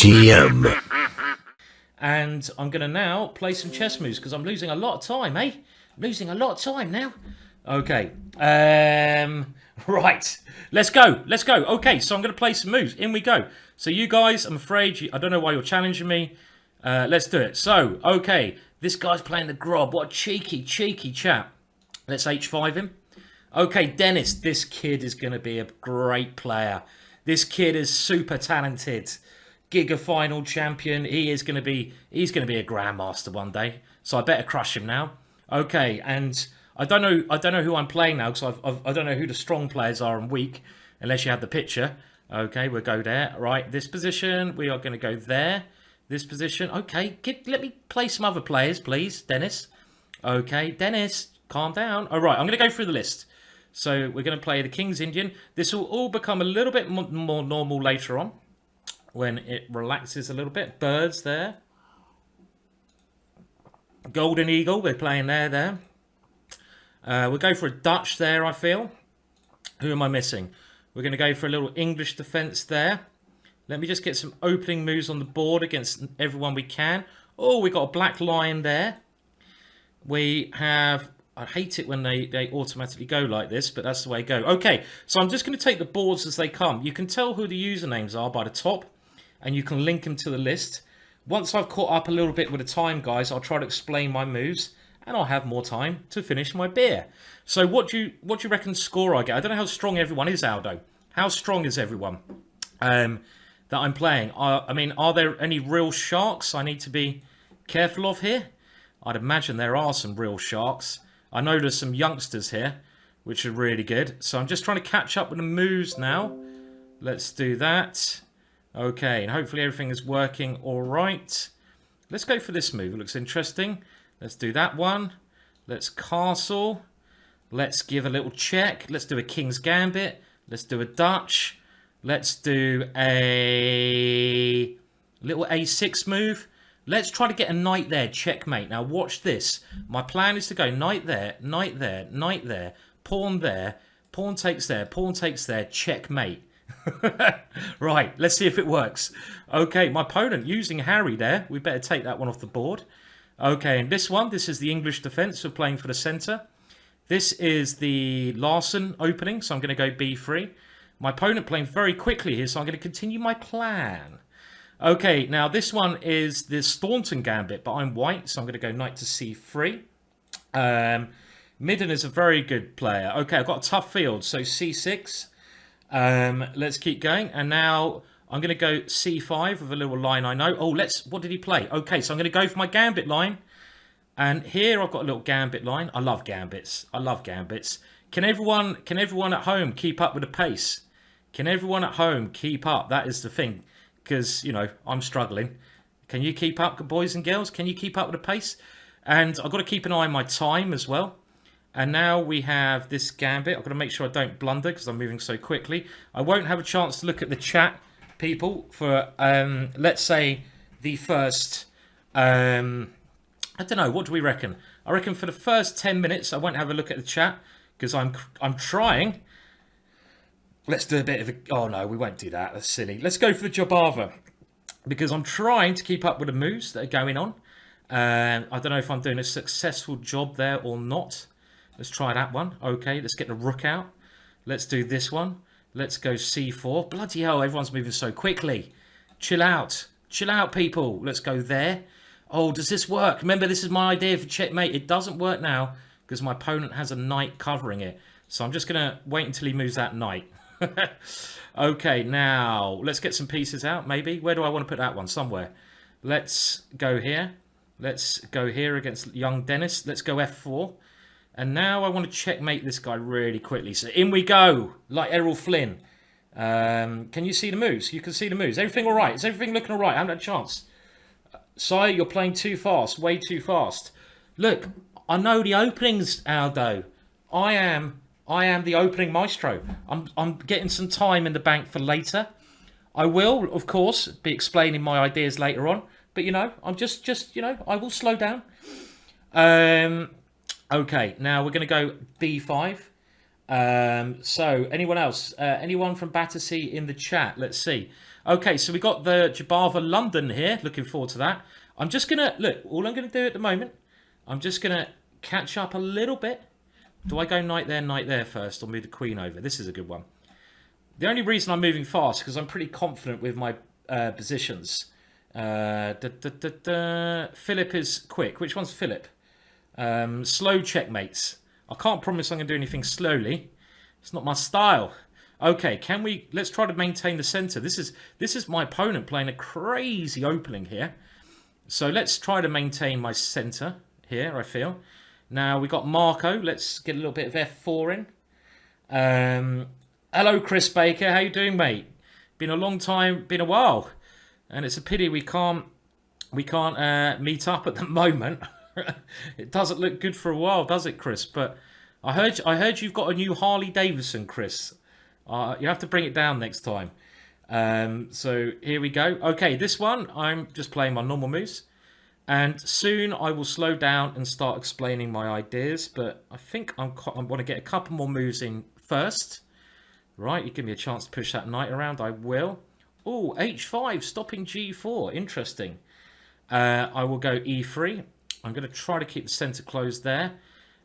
GingerGM. And I'm going to now play some chess moves because I'm losing a lot of time, eh? I'm losing a lot of time now. Okay. Right. Let's go. Let's go. Okay, so I'm going to play some moves. In we go. So you guys, I'm afraid, I don't know why you're challenging me. Let's do it. So, okay. This guy's playing the Grob. What a cheeky, cheeky chap. Let's H5 him. Okay, Dennis. This kid is going to be a great player. This kid is super talented. Giga final champion. He's going to be a grandmaster one day. So I better crush him now. Okay, and I don't know who I'm playing now because I don't know who the strong players are and weak unless you have the picture. Okay, we'll go there. Right, this position. We are going to go there. This position. Okay, let me play some other players, please, Dennis. Okay, Dennis, calm down. All right, I'm going to go through the list. So we're going to play the King's Indian. This will all become a little bit more normal later on when it relaxes a little bit. Birds there. Golden Eagle, we're playing there. We'll go for a Dutch there, I feel. Who am I missing? We're going to go for a little English defence there. Let me just get some opening moves on the board against everyone we can. Oh, we got a black lion there. We have... I hate it when they automatically go like this, but that's the way it goes. Okay, so I'm just going to take the boards as they come. You can tell who the usernames are by the top, and you can link them to the list. Once I've caught up a little bit with the time, guys, I'll try to explain my moves, and I'll have more time to finish my beer. So what do you reckon score I get? I don't know how strong everyone is, Aldo. How strong is everyone that I'm playing? I mean, are there any real sharks I need to be careful of here? I'd imagine there are some real sharks. I know there's some youngsters here, which are really good. So I'm just trying to catch up with the moves now. Let's do that. Okay, and hopefully everything is working all right. Let's go for this move. It looks interesting. Let's do that one. Let's castle. Let's give a little check. Let's do a King's Gambit. Let's do a Dutch. Let's do a little A6 move. Let's try to get a knight there. Checkmate. Now watch this. My plan is to go knight there, knight there, knight there, pawn there, pawn takes there, pawn takes there, checkmate. Right, let's see if it works. Okay, my opponent using Harry there. We better take that one off the board. Okay, and this one, this is the English defence. We're playing for the centre. This is the Larson opening, so I'm going to go b3. My opponent playing very quickly here, so I'm going to continue my plan. Okay, now this one is the Staunton Gambit, but I'm white, so I'm going to go knight to c3. Midden is a very good player. Okay, I've got a tough field, so c6. Let's keep going, and now I'm going to go c5 with a little line I know. Oh, what did he play? Okay, so I'm going to go for my gambit line. And here I've got a little gambit line. I love gambits. I love gambits. Can everyone at home keep up with the pace? Can everyone at home keep up? That is the thing. Because, you know, I'm struggling. Can you keep up, boys and girls? Can you keep up with the pace? And I've got to keep an eye on my time as well. And now we have this gambit. I've got to make sure I don't blunder because I'm moving so quickly. I won't have a chance to look at the chat, people, for, let's say, the first... I don't know, what do we reckon? I reckon for the first 10 minutes, I won't have a look at the chat because I'm trying... Let's do a bit of a... Oh, no, we won't do that. That's silly. Let's go for the Jobava. Because I'm trying to keep up with the moves that are going on. I don't know if I'm doing a successful job there or not. Let's try that one. Okay, let's get the rook out. Let's do this one. Let's go c4. Bloody hell, everyone's moving so quickly. Chill out. Chill out, people. Let's go there. Oh, does this work? Remember, this is my idea for checkmate. It doesn't work now because my opponent has a knight covering it. So I'm just going to wait until he moves that knight. Okay, now let's get some pieces out, maybe. Where do I want to put that one? Somewhere. Let's go here. Let's go here against young Dennis. Let's go f4. And now I want to checkmate this guy really quickly. So in we go, like Errol Flynn. Can you see the moves? You can see the moves. Everything all right? Is everything looking all right? I haven't had a chance. Sire, you're playing too fast. Way too fast. Look, I know the openings, Aldo. I am the opening maestro. I'm getting some time in the bank for later. I will, of course, be explaining my ideas later on. But, you know, I'm just you know, I will slow down. Okay, now we're going to go b5. So, anyone else? Anyone from Battersea in the chat? Let's see. Okay, so we got the Jabava London here. Looking forward to that. I'm just going to, look, all I'm going to do at the moment, I'm just going to catch up a little bit. Do I go knight there first, or move the queen over? This is a good one. The only reason I'm moving fast, because I'm pretty confident with my positions. Philip is quick. Which one's Philip? Slow checkmates. I can't promise I'm going to do anything slowly. It's not my style. Okay, let's try to maintain the center. This is my opponent playing a crazy opening here. So let's try to maintain my center here, I feel. Now we got Marco. Let's get a little bit of F4 in. Hello, Chris Baker. How you doing, mate? Been a long time, been a while. And it's a pity we can't meet up at the moment. It doesn't look good for a while, does it, Chris? But I heard you've got a new Harley Davidson, Chris. You have to bring it down next time. So here we go. Okay, this one I'm just playing my normal moves, and soon I will slow down and start explaining my ideas. But I think I want to get a couple more moves in first. Right, you give me a chance to push that knight around. I will. Oh, H5 stopping G4. Interesting. I will go E3. I'm going to try to keep the center closed there.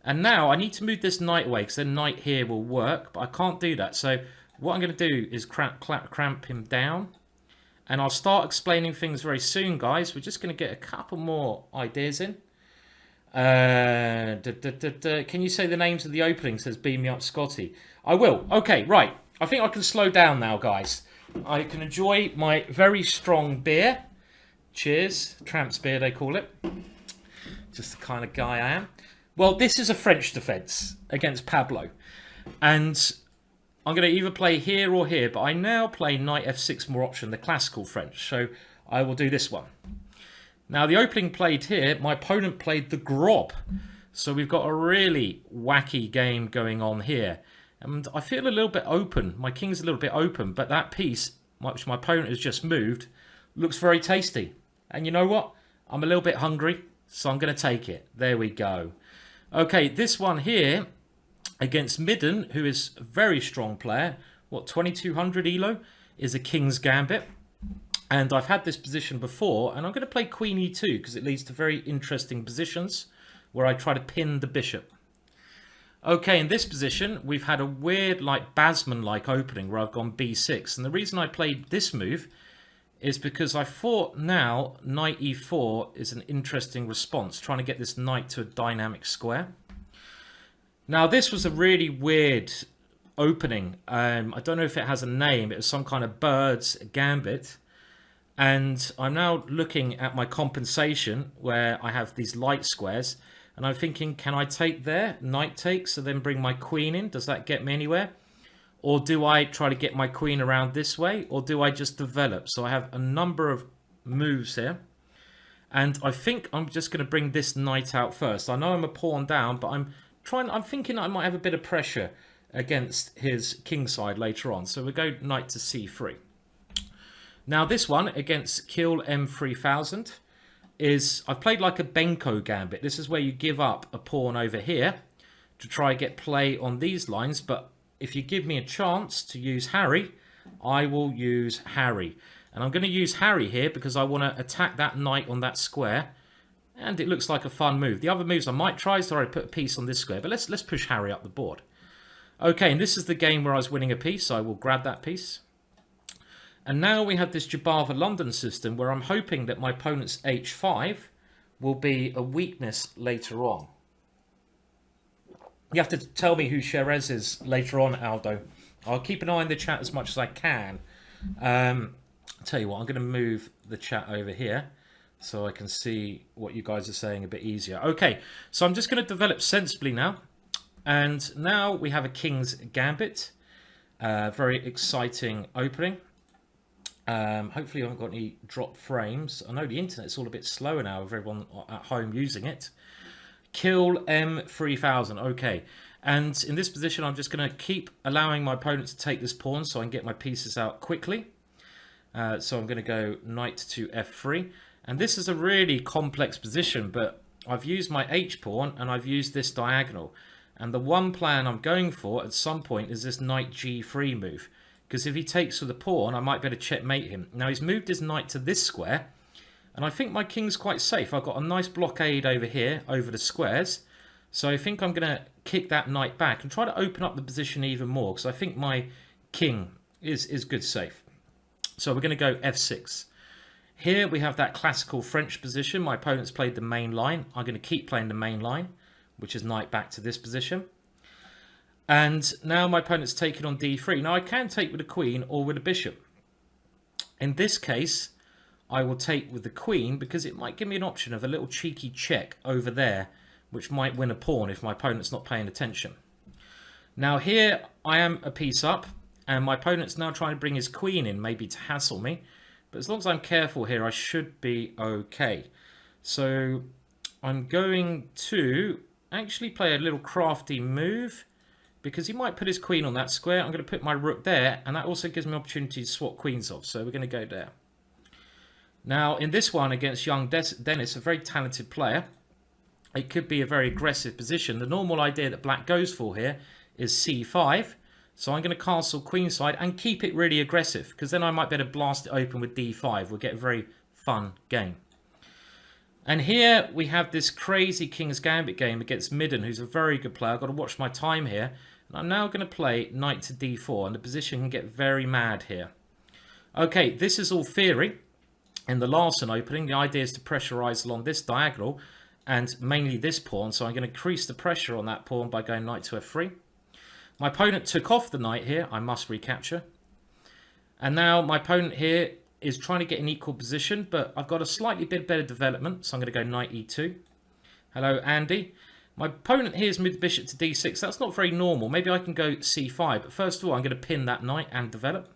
And now I need to move this knight away, because then knight here will work, but I can't do that. So what I'm going to do is cramp him down. And I'll start explaining things very soon, guys. We're just going to get a couple more ideas in. Can you say the names of the opening? Says Beam Me Up Scotty. I will. Okay, right. I think I can slow down now, guys. I can enjoy my very strong beer. Cheers. Tramp's beer, they call it. Just the kind of guy I am. Well, this is a French defense against Pablo. And I'm going to either play here or here, but I now play knight f6 more option, the classical French. So I will do this one. Now, the opening played here, my opponent played the Grob. So we've got a really wacky game going on here. And I feel a little bit open. My king's a little bit open, but that piece, which my opponent has just moved, looks very tasty. And you know what? I'm a little bit hungry, so I'm going to take it. There we go. Okay, this one here against Midden, who is a very strong player, what, 2200 ELO, is a King's Gambit. And I've had this position before, and I'm going to play Queen E2 because it leads to very interesting positions where I try to pin the bishop. Okay, in this position, we've had a weird, like, Basman-like opening where I've gone B6. And the reason I played this move is because I thought now knight E4 is an interesting response, trying to get this knight to a dynamic square. Now, this was a really weird opening. I don't know if it has a name. It was some kind of bird's gambit. And I'm now looking at my compensation where I have these light squares. And I'm thinking, can I take there? Knight takes, so then bring my queen in. Does that get me anywhere? Or do I try to get my queen around this way? Or do I just develop? So I have a number of moves here. And I think I'm just going to bring this knight out first. I know I'm a pawn down, but I'm thinking I might have a bit of pressure against his king side later on. So we'll go knight to C3. Now this one against Kill M3000 is, I've played like a Benko Gambit. This is where you give up a pawn over here to try and get play on these lines. But if you give me a chance to use Harry, I will use Harry. And I'm going to use Harry here because I want to attack that knight on that square. And it looks like a fun move. The other moves I might try is to put a piece on this square. But let's push Harry up the board. Okay, and this is the game where I was winning a piece. So I will grab that piece. And now we have this Jabava London system where I'm hoping that my opponent's H5 will be a weakness later on. You have to tell me who Sherez is later on, Aldo. I'll keep an eye on the chat as much as I can. I'll tell you what, I'm going to move the chat over here so I can see what you guys are saying a bit easier. Okay, so I'm just going to develop sensibly now. And now we have a King's Gambit. Very exciting opening. Hopefully I haven't got any drop frames. I know the internet's all a bit slower now with everyone at home using it. Kill M3000. Okay. And in this position, I'm just going to keep allowing my opponent to take this pawn so I can get my pieces out quickly. So I'm going to go knight to F3. And this is a really complex position, but I've used my H pawn and I've used this diagonal. And the one plan I'm going for at some point is this knight G3 move. because if he takes with the pawn, I might be able to checkmate him. Now he's moved his knight to this square, and I think my king's quite safe. I've got a nice blockade over here, over the squares. So I think I'm going to kick that knight back and try to open up the position even more, because I think my king is good safe. So we're going to go f6. Here we have that classical French position. My opponent's played the main line. I'm going to keep playing the main line, which is knight back to this position. And now my opponent's taken on d3. Now I can take with the queen or with the bishop. In this case, I will take with the queen because it might give me an option of a little cheeky check over there, which might win a pawn if my opponent's not paying attention. Now here I am a piece up, and my opponent's now trying to bring his queen in, maybe to hassle me. But as long as I'm careful here, I should be okay. So I'm going to actually play a little crafty move, because he might put his queen on that square. I'm going to put my rook there, and that also gives me an opportunity to swap queens off. So we're going to go there. Now, in this one against young Dennis, a very talented player, it could be a very aggressive position. The normal idea that black goes for here is c5. So I'm going to castle queenside and keep it really aggressive, because then I might be able to blast it open with d5. We'll get a very fun game. And here we have this crazy King's Gambit game against Midden, who's a very good player. I've got to watch my time here. And I'm now going to play knight to d4, and the position can get very mad here. Okay, this is all theory. In the Larsen opening, the idea is to pressurize along this diagonal and mainly this pawn. So I'm going to increase the pressure on that pawn by going knight to f3. My opponent took off the knight here. I must recapture. And now my opponent here is trying to get an equal position, but I've got a slightly bit better development. So I'm going to go knight e2. Hello, Andy. My opponent here has moved the bishop to d6. That's not very normal. Maybe I can go c5. But first of all, I'm going to pin that knight and develop.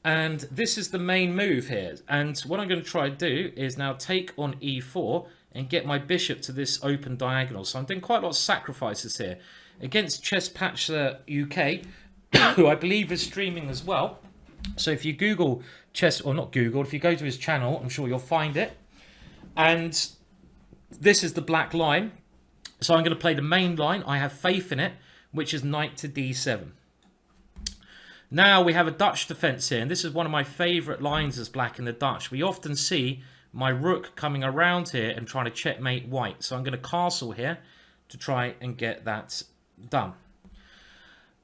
And this is the main move here. And what I'm going to try to do is now take on e4 and get my bishop to this open diagonal. So I'm doing quite a lot of sacrifices here. Against Chess Patcher UK, who I believe is streaming as well. So if you Google Chess, or not Google, if you go to his channel, I'm sure you'll find it. And this is the black line. So I'm going to play the main line. I have faith in it, which is knight to d7. Now we have a Dutch defense here, and this is one of my favorite lines as black in the Dutch. We often see my rook coming around here and trying to checkmate white. So I'm going to castle here to try and get that done.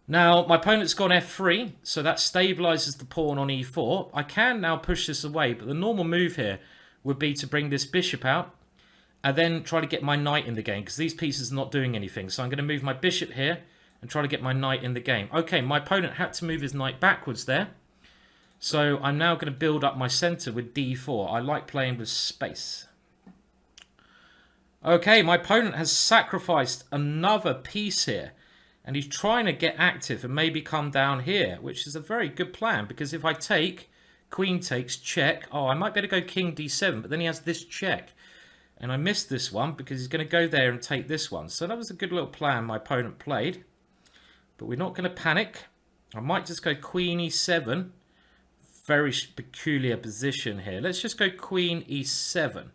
Now my opponent's gone f3, so that stabilizes the pawn on e4. I can now push this away, but the normal move here would be to bring this bishop out and then try to get my knight in the game, because these pieces are not doing anything. So I'm going to move my bishop here and try to get my knight in the game. Okay, my opponent had to move his knight backwards there. So I'm now going to build up my center with d4. I like playing with space. Okay, my opponent has sacrificed another piece here. And he's trying to get active and maybe come down here, which is a very good plan. Because if I take, queen takes, check. Oh, I might be able to go king d7, but then he has this check. And I missed this one because he's going to go there and take this one. So that was a good little plan my opponent played. But we're not going to panic. I might just go queen e7. Very peculiar position here. Let's just go queen e7.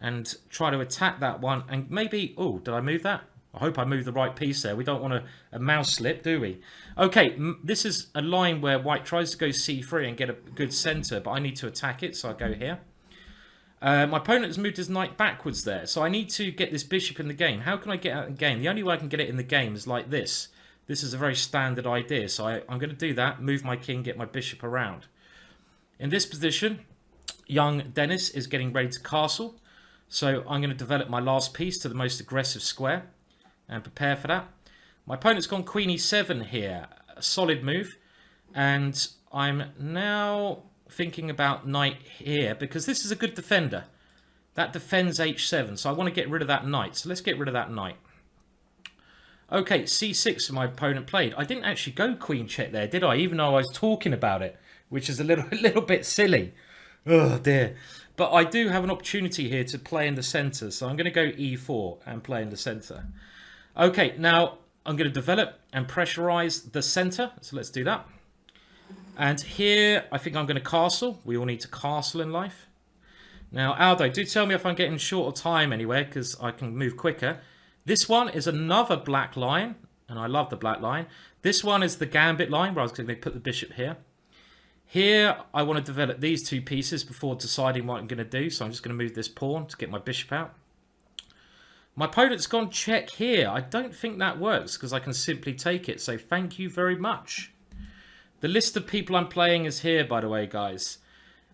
And try to attack that one. And maybe... Oh, did I move that? I hope I moved the right piece there. We don't want a mouse slip, do we? Okay, this is a line where white tries to go c3 and get a good center. But I need to attack it, so I go here. My opponent has moved his knight backwards there. So I need to get this bishop in the game. How can I get out in the game? The only way I can get it in the game is like this. This is a very standard idea. So I'm going to do that. Move my king, get my bishop around. In this position, young Dennis is getting ready to castle. So I'm going to develop my last piece to the most aggressive square. And prepare for that. My opponent's gone queen e7 here. A solid move. And I'm now thinking about knight here, because this is a good defender. That defends h7. So I want to get rid of that knight. So let's get rid of that knight. Okay, c6 my opponent played. I didn't actually go queen check there, did I? Even though I was talking about it, which is a little bit silly. Oh dear. But I do have an opportunity here to play in the center. So I'm going to go e4 and play in the center. Okay, now I'm going to develop and pressurize the center. So let's do that. And here, I think I'm going to castle. We all need to castle in life. Now, Aldo, do tell me if I'm getting short of time anywhere, because I can move quicker. This one is another black line. And I love the black line. This one is the gambit line, where I was going to put the bishop here. Here, I want to develop these two pieces before deciding what I'm going to do. So I'm just going to move this pawn to get my bishop out. My opponent's gone check here. I don't think that works because I can simply take it. So thank you very much. The list of people I'm playing is here, by the way, guys.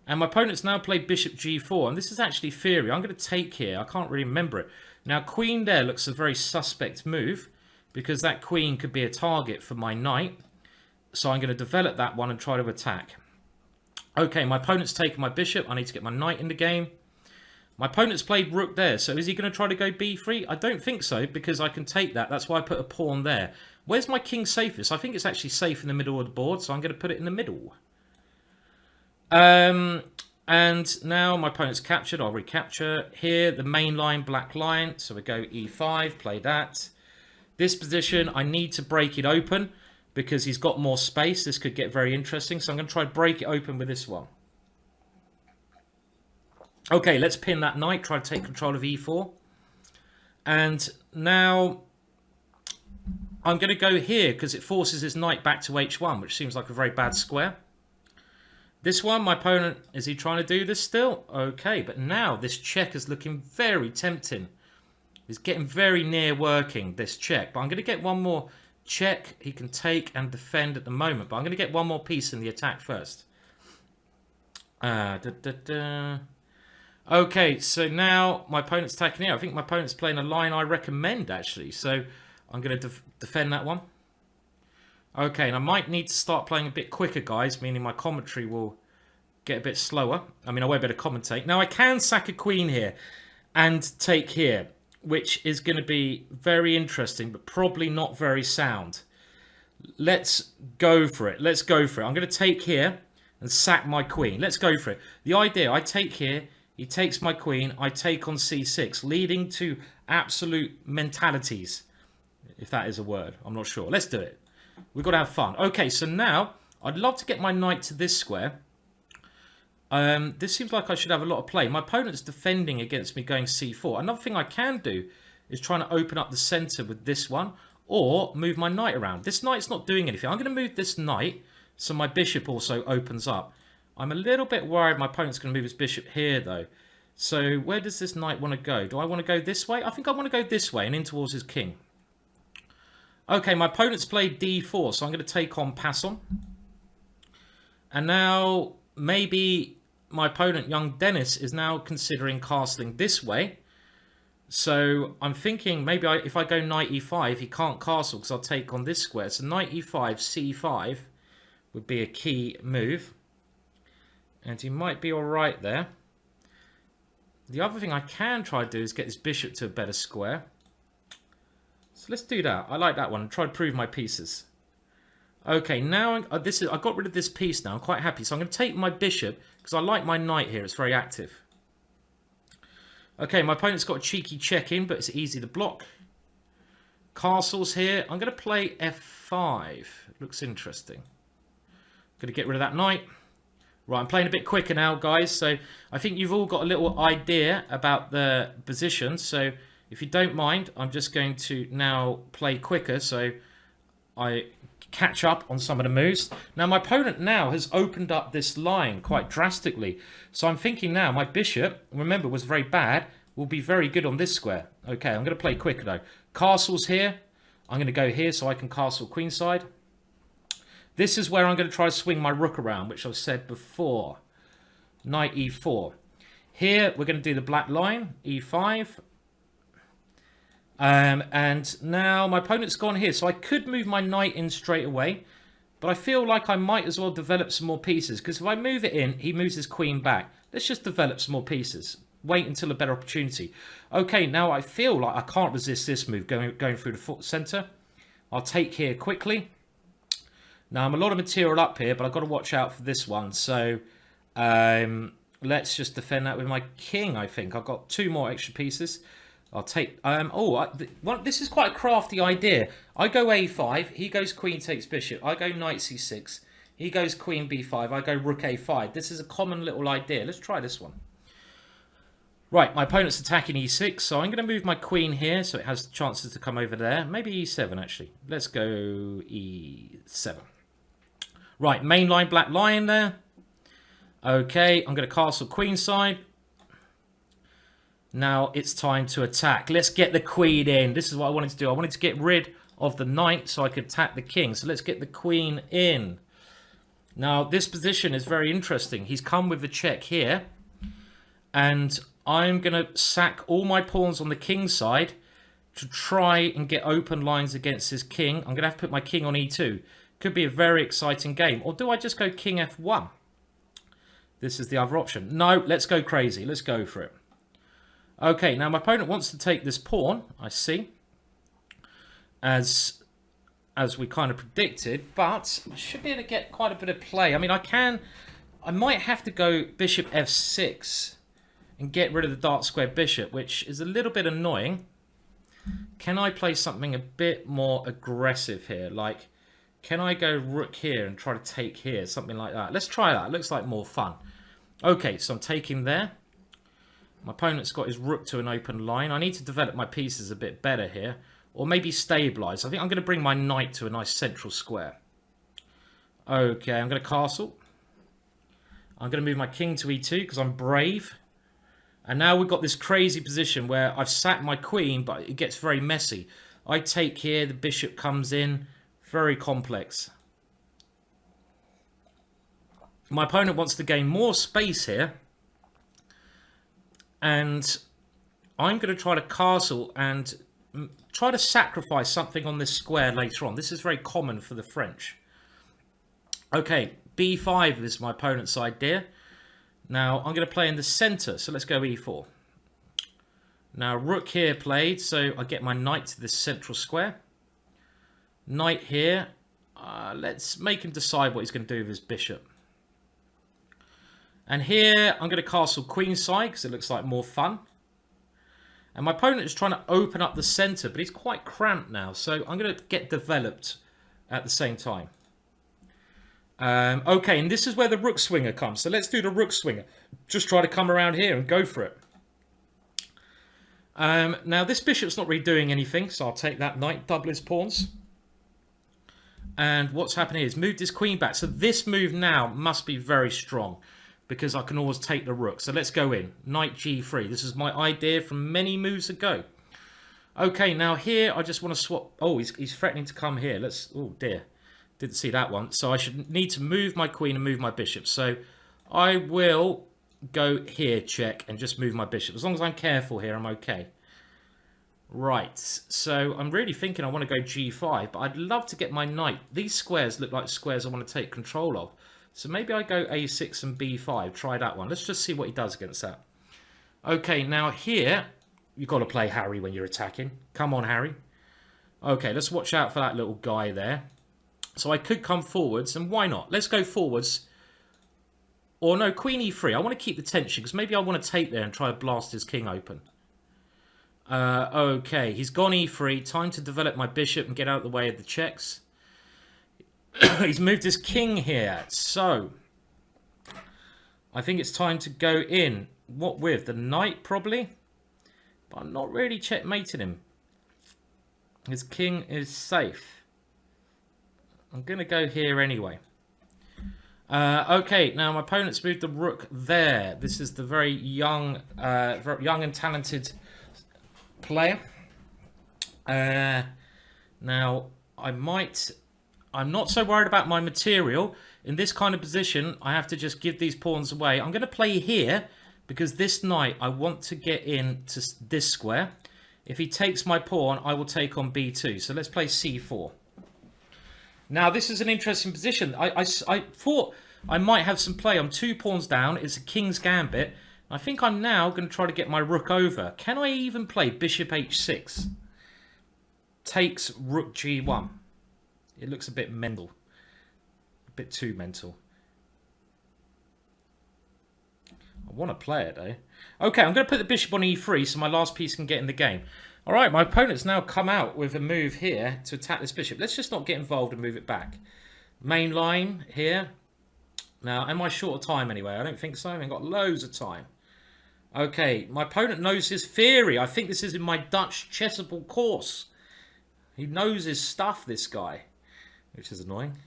And my opponent's now played bishop g4. And this is actually theory. I'm going to take here. I can't really remember it. Now, queen there looks a very suspect move because that queen could be a target for my knight. So I'm going to develop that one and try to attack. Okay, my opponent's taken my bishop. I need to get my knight in the game. My opponent's played rook there. So is he going to try to go b3? I don't think so because I can take that. That's why I put a pawn there. Where's my king safest? I think it's actually safe in the middle of the board. So I'm going to put it in the middle. And now my opponent's captured. I'll recapture. Here, the main line, black line. So we go e5, play that. This position, I need to break it open because he's got more space. This could get very interesting. So I'm going to try to break it open with this one. Okay, let's pin that knight. Try to take control of e4. And now I'm going to go here because it forces his knight back to h1, which seems like a very bad square. This one, my opponent, is he trying to do this still? Okay, but now this check is looking very tempting. It's getting very near working, this check. But I'm going to get one more check he can take and defend at the moment. But I'm going to get one more piece in the attack first. Okay, so now my opponent's attacking here. I think my opponent's playing a line I recommend, actually. So I'm going to defend that one. Okay, and I might need to start playing a bit quicker, guys, meaning my commentary will get a bit slower. I mean, I won't be able to commentate. Now, I can sack a queen here and take here, which is going to be very interesting, but probably not very sound. Let's go for it. Let's go for it. I'm going to take here and sack my queen. Let's go for it. The idea, I take here, he takes my queen, I take on c6, leading to absolute mentalities, if that is a word. I'm not sure. Let's do it. We've got to have fun. Okay, so now I'd love to get my knight to this square. This seems like I should have a lot of play. My opponent's defending against me going c4. Another thing I can do is trying to open up the center with this one or move my knight around. This knight's not doing anything. I'm going to move this knight so my bishop also opens up. I'm a little bit worried my opponent's going to move his bishop here, though. So where does this knight want to go? Do I want to go this way? I think I want to go this way and in towards his king. Okay, my opponent's played d4, so I'm going to take on pass on. And now maybe my opponent, young Dennis, is now considering castling this way. So I'm thinking maybe if I go knight e5, he can't castle because I'll take on this square. So knight e5, c5 would be a key move. And he might be all right there. The other thing I can try to do is get this bishop to a better square. So let's do that. I like that one. Try to prove my pieces. Okay, now I got rid of this piece now. I'm quite happy. So I'm going to take my bishop because I like my knight here. It's very active. Okay, my opponent's got a cheeky check in, but it's easy to block. Castles here. I'm going to play f5. It looks interesting. Going to get rid of that knight. Right, I'm playing a bit quicker now, guys. So I think you've all got a little idea about the position. So if you don't mind, I'm just going to now play quicker so I catch up on some of the moves. Now, my opponent now has opened up this line quite drastically. So I'm thinking now my bishop, remember, was very bad, will be very good on this square. Okay, I'm going to play quicker, though. Castles here. I'm going to go here so I can castle queenside. This is where I'm going to try to swing my rook around, which I've said before. Knight e4. Here, we're going to do the black line, e5. And now my opponent's gone here. So I could move my knight in straight away. But I feel like I might as well develop some more pieces. Because if I move it in, he moves his queen back. Let's just develop some more pieces. Wait until a better opportunity. Okay, now I feel like I can't resist this move going through the center. I'll take here quickly. Now, I'm a lot of material up here, but I've got to watch out for this one. So let's just defend that with my king, I think. I've got two more extra pieces. I'll take... this is quite a crafty idea. I go a5. He goes queen takes bishop. I go knight c6. He goes queen b5. I go rook a5. This is a common little idea. Let's try this one. Right, my opponent's attacking e6, so I'm going to move my queen here so it has chances to come over there. Maybe e7, actually. Let's go e7. Right, main line, black lion there. Okay, I'm going to castle queenside. Now it's time to attack. Let's get the queen in. This is what I wanted to do. I wanted to get rid of the knight so I could attack the king. So let's get the queen in. Now, this position is very interesting. He's come with the check here. And I'm going to sack all my pawns on the king side to try and get open lines against his king. I'm going to have to put my king on e2. Could be a very exciting game. Or do I just go king f1? This is the other option. No, let's go crazy. Let's go for it. Okay, now my opponent wants to take this pawn, I see. As we kind of predicted. But I should be able to get quite a bit of play. I mean, I might have to go bishop f6 and get rid of the dark square bishop, which is a little bit annoying. Can I play something a bit more aggressive here? Like, can I go rook here and try to take here? Something like that. Let's try that. It looks like more fun. Okay, so I'm taking there. My opponent's got his rook to an open line. I need to develop my pieces a bit better here. Or maybe stabilize. I think I'm going to bring my knight to a nice central square. Okay, I'm going to castle. I'm going to move my king to e2 because I'm brave. And now we've got this crazy position where I've sacked my queen, but it gets very messy. I take here, the bishop comes in. Very complex. My opponent wants to gain more space here. And I'm going to try to castle and try to sacrifice something on this square later on. This is very common for the French. Okay, b5 is my opponent's idea. Now, I'm going to play in the center, so let's go e4. Now, rook here played, so I get my knight to this central square. Knight here. Let's make him decide what he's going to do with his bishop. And here, I'm going to castle queenside, because it looks like more fun. And my opponent is trying to open up the center, but he's quite cramped now, so I'm going to get developed at the same time. Okay, and this is where the rook swinger comes. So let's do the rook swinger. Just try to come around here and go for it. Now, this bishop's not really doing anything, so I'll take that knight, double his pawns. And what's happening is move this queen back. So this move now must be very strong because I can always take the rook. So let's go in. Knight g3. This is my idea from many moves ago. Okay, now here I just want to swap. Oh, he's threatening to come here. Oh, dear. Didn't see that one. So I should need to move my queen and move my bishop. So I will go here, check, and just move my bishop. As long as I'm careful here, I'm okay. Right, so I'm really thinking I want to go g5, but I'd love to get my knight. These squares look like squares I want to take control of. So maybe I go a6 and b5. Try that one. Let's just see what he does against that. Okay, now here, you've got to play Harry when you're attacking. Come on, Harry. Okay, let's watch out for that little guy there. So I could come forwards, and why not? Let's go forwards. Or no, queen e3. I want to keep the tension, because maybe I want to take there and try to blast his king open. Okay, he's gone e3. Time to develop my bishop and get out of the way of the checks. He's moved his king here. So, I think it's time to go in. What with? The knight, probably? But I'm not really checkmating him. His king is safe. I'm going to go here anyway. Okay, now my opponent's moved the rook there. This is the very young and talented player. Now, I'm not so worried about my material. In this kind of position, I have to just give these pawns away. I'm going to play here because this knight, I want to get into this square. If he takes my pawn, I will take on b2. So let's play c4. Now, this is an interesting position. I thought I might have some play. I'm 2 pawns down. It's a king's gambit. I think I'm now going to try to get my rook over. Can I even play bishop h6? Takes rook g1. It looks a bit mental. A bit too mental. I want to play it, though. Okay, I'm going to put the bishop on e3 so my last piece can get in the game. All right, my opponent's now come out with a move here to attack this bishop. Let's just not get involved and move it back. Main line here. Now, am I short of time anyway? I don't think so. I've got loads of time. Okay, my opponent knows his theory. I think this is in my Dutch Chessable course. He knows his stuff, this guy, which is annoying.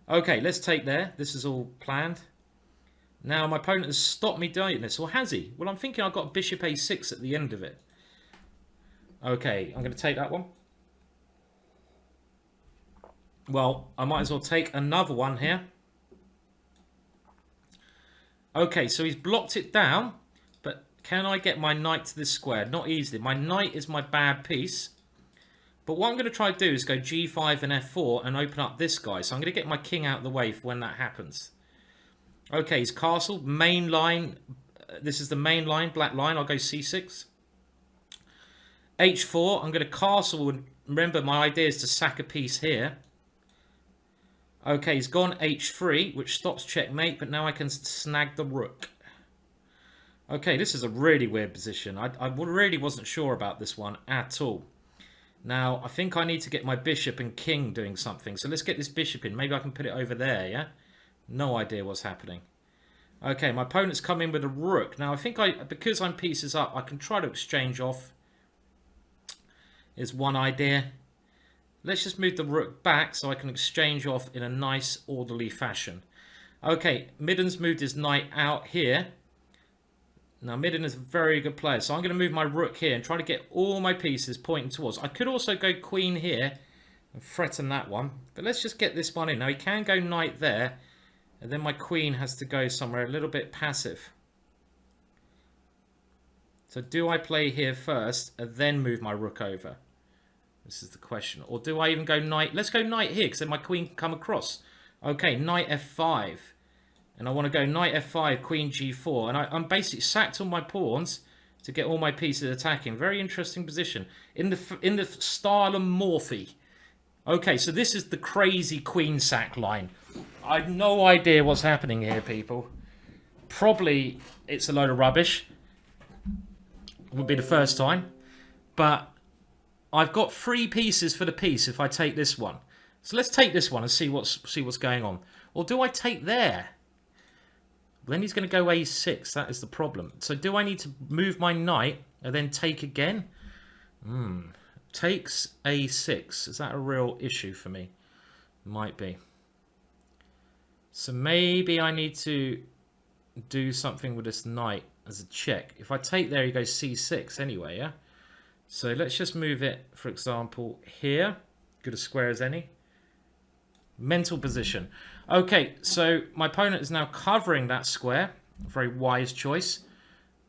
Okay, let's take there. This is all planned. Now, my opponent has stopped me doing this, or has he? Well, I'm thinking I've got bishop a6 at the end of it. Okay, I'm going to take that one. Well, I might as well take another one here. Okay, so he's blocked it down, but can I get my knight to this square? Not easily. My knight is my bad piece. But what I'm going to try to do is go g5 and f4 and open up this guy. So I'm going to get my king out of the way for when that happens. Okay, he's castled. Main line. This is the main line, black line. I'll go c6. h4. I'm going to castle. And remember, my idea is to sack a piece here. Okay, he's gone h3, which stops checkmate. But now I can snag the rook. Okay, this is a really weird position. I really wasn't sure about this one at all. Now, I think I need to get my bishop and king doing something. So let's get this bishop in. Maybe I can put it over there, yeah? No idea what's happening. Okay, my opponent's come in with a rook. Now, I think because I'm pieces up, I can try to exchange off. Is one idea. Let's just move the rook back so I can exchange off in a nice, orderly fashion. Okay, Midden's moved his knight out here. Now, Midden is a very good player, so I'm going to move my rook here and try to get all my pieces pointing towards. I could also go queen here and threaten that one, but let's just get this one in. Now, he can go knight there, and then my queen has to go somewhere a little bit passive. So do I play here first and then move my rook over? This is the question. Or do I even go knight? Let's go knight here, because then my queen can come across. Okay, knight f5. And I want to go knight f5, queen g4. And I'm basically sacked all my pawns to get all my pieces attacking. Very interesting position. In the style of Morphy. Okay, so this is the crazy queen sack line. I have no idea what's happening here, people. Probably it's a load of rubbish. Would be the first time. But I've got 3 pieces for the piece if I take this one. So let's take this one and see what's going on. Or do I take there? Then he's going to go a6. That is the problem. So do I need to move my knight and then take again? Takes a6. Is that a real issue for me? Might be. So maybe I need to do something with this knight as a check. If I take there, he goes c6 anyway, yeah? So let's just move it, for example, here. Good as square as any. Mental position. Okay, so my opponent is now covering that square. Very wise choice.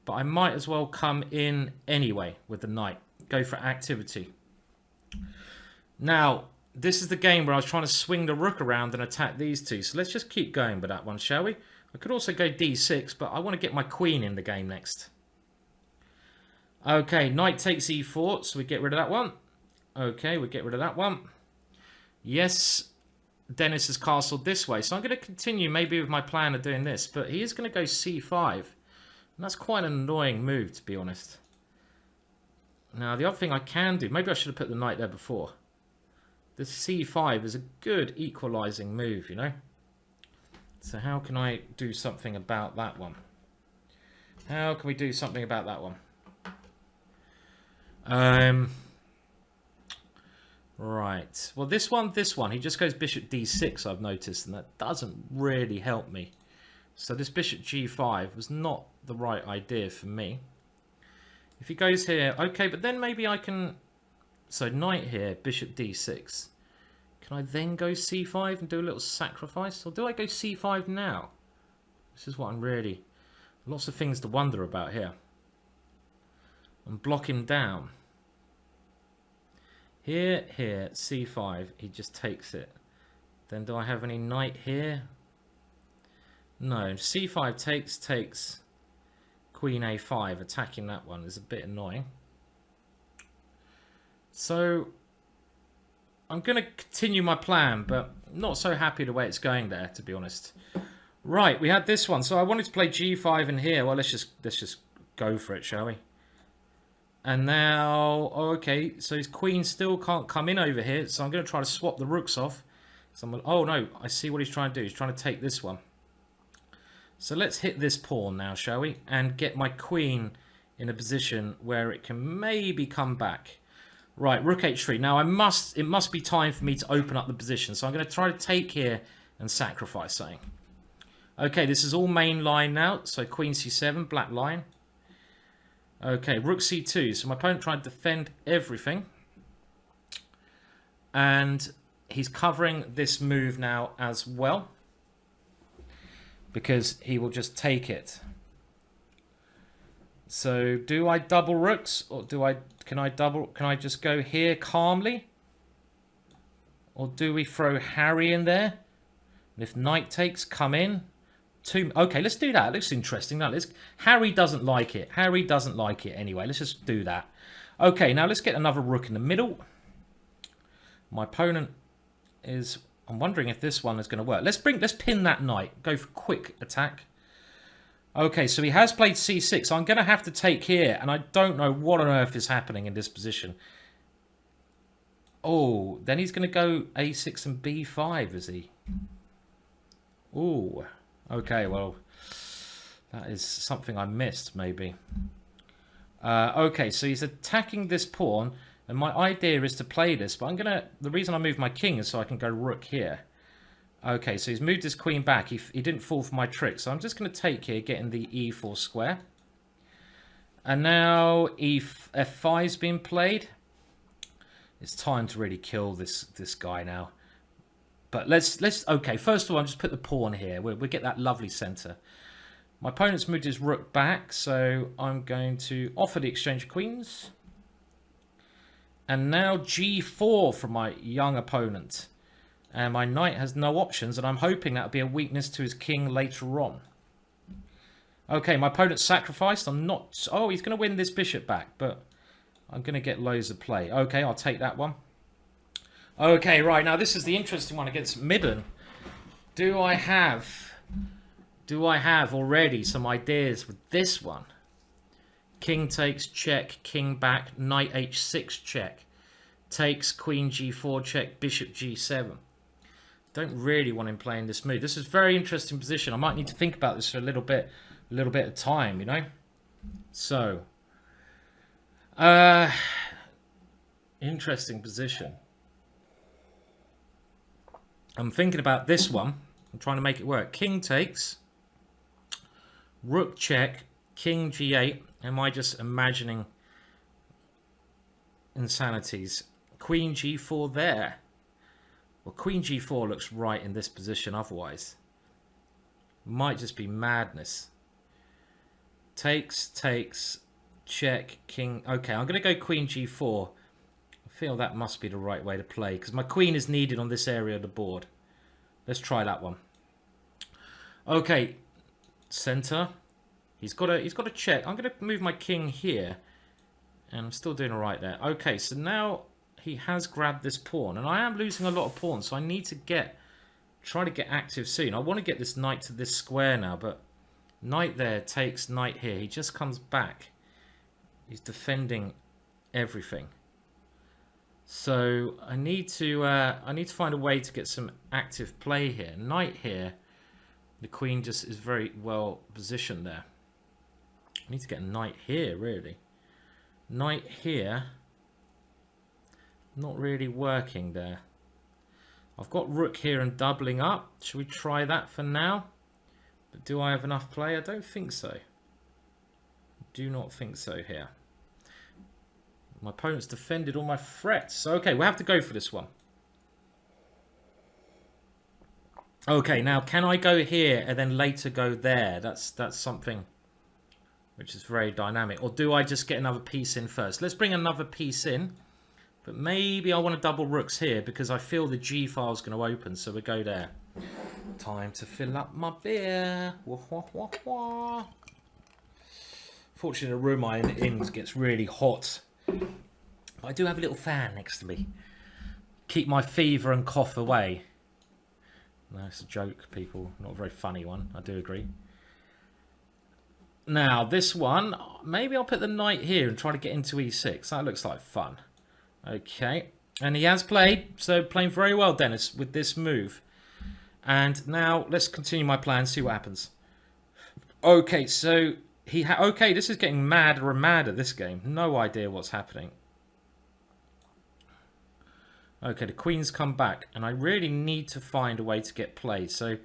But I might as well come in anyway with the knight. Go for activity. Now, this is the game where I was trying to swing the rook around and attack these two. So let's just keep going with that one, shall we? I could also go d6, but I want to get my queen in the game next. Okay, knight takes e4, so we get rid of that one. Okay, we get rid of that one. Yes, Dennis has castled this way, so I'm going to continue maybe with my plan of doing this, but he is going to go c5. And that's quite an annoying move, to be honest. Now, the other thing I can do, maybe I should have put the knight there before. The c5 is a good equalising move, you know. So how can I do something about that one? How can we do something about that one? Right. Well, this one, he just goes bishop d6, I've noticed, and that doesn't really help me. So this bishop g5 was not the right idea for me. If he goes here, okay, but then maybe I can... So knight here, bishop d6. Can I then go c5 and do a little sacrifice? Or do I go c5 now? This is what I'm really... Lots of things to wonder about here. And block him down. Here, c5, he just takes it. Then do I have any knight here? No, c5 takes queen a5, attacking that one is a bit annoying. So I'm going to continue my plan, but not so happy the way it's going there, to be honest. Right, we had this one. So I wanted to play g5 in here. Well, let's just go for it, shall we? And now, okay, so his queen still can't come in over here, so I'm going to try to swap the rooks off. Oh no, I see what he's trying to do. He's trying to take this one. So let's hit this pawn now, shall we? And get my queen in a position where it can maybe come back. Right, rook h3. Now it must be time for me to open up the position. So I'm going to try to take here and sacrifice something. Okay, this is all main line now. So queen c7, black line. Okay, rook c2. So my opponent tried to defend everything. And he's covering this move now as well, because he will just take it. So do I double rooks, or can I just go here calmly? Or do we throw Harry in there? And if knight takes, come in. Okay, let's do that. It looks interesting. Now, Harry doesn't like it. Harry doesn't like it anyway. Let's just do that. Okay, now let's get another rook in the middle. My opponent is... I'm wondering if this one is going to work. Let's pin that knight. Go for quick attack. Okay, so he has played c6. I'm going to have to take here, and I don't know what on earth is happening in this position. Oh, then he's going to go a6 and b5, is he? Oh, okay, well, that is something I missed, maybe. Okay, so he's attacking this pawn. And my idea is to play this, but the reason I moved my king is so I can go rook here. Okay, so he's moved his queen back. He didn't fall for my trick, so I'm just going to take here, getting the e4 square. And now f5's been played. It's time to really kill this guy now. But okay, first of all, I'll just put the pawn here. We'll get that lovely center. My opponent's moved his rook back, so I'm going to offer the exchange of queens. And now g4 from my young opponent. And my knight has no options, and I'm hoping that'll be a weakness to his king later on. Okay, my opponent's sacrificed. I'm not... Oh, he's going to win this bishop back, but I'm going to get loads of play. Okay, I'll take that one. Okay, right, now this is the interesting one against Midden. Do I have already some ideas with this one? King takes, check, king back, knight h6 check. Takes, queen g4 check, bishop g7. Don't really want him playing this move. This is a very interesting position. I might need to think about this for a little bit of time, you know? So, interesting position. I'm thinking about this one. I'm trying to make it work. King takes, rook check, king g8. Am I just imagining insanities? Queen g4 there. Well, queen g4 looks right in this position otherwise. Might just be madness. Takes, check, king. Okay, I'm going to go queen g4. I feel that must be the right way to play, because my queen is needed on this area of the board. Let's try that one. Okay, center. He's got a check. I'm going to move my king here. And I'm still doing all right there. Okay, so now he has grabbed this pawn. And I am losing a lot of pawns, so I need to try to get active soon. I want to get this knight to this square now, but knight there takes knight here. He just comes back. He's defending everything. So I need to find a way to get some active play here. Knight here. The queen just is very well positioned there. I need to get a knight here, really. Knight here. Not really working there. I've got rook here and doubling up. Should we try that for now? But do I have enough play? I don't think so. Do not think so here. My opponent's defended all my threats. So, okay, we'll have to go for this one. Okay, now can I go here and then later go there? That's something which is very dynamic. Or do I just get another piece in first? Let's bring another piece in. But maybe I want to double rooks here because I feel the G file is going to open. So we go there. Time to fill up my beer. Wah, wah, wah, wah. Fortunately, the room I'm in gets really hot. But I do have a little fan next to me. Keep my fever and cough away. No, it's a joke, people. Not a very funny one. I do agree. Now, this one, maybe I'll put the knight here and try to get into e6. That looks like fun. Okay. And he has played. So playing very well, Dennis, with this move. And now let's continue my plan, see what happens. Okay, so okay, this is getting madder and madder, this game. No idea what's happening. Okay, the queen's come back, and I really need to find a way to get played. So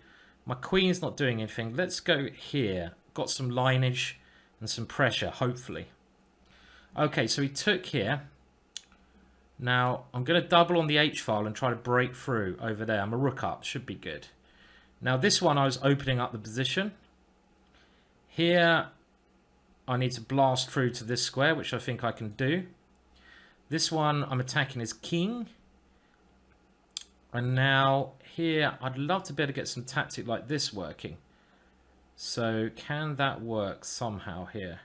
my queen's not doing anything. Let's go here. Got some lineage and some pressure, hopefully. Okay, so he took here. Now, I'm going to double on the H-file and try to break through over there. I'm a rook up. Should be good. Now, this one I was opening up the position. Here, I need to blast through to this square, which I think I can do. This one, I'm attacking his king. And now, here, I'd love to be able to get some tactic like this working. So, can that work somehow here?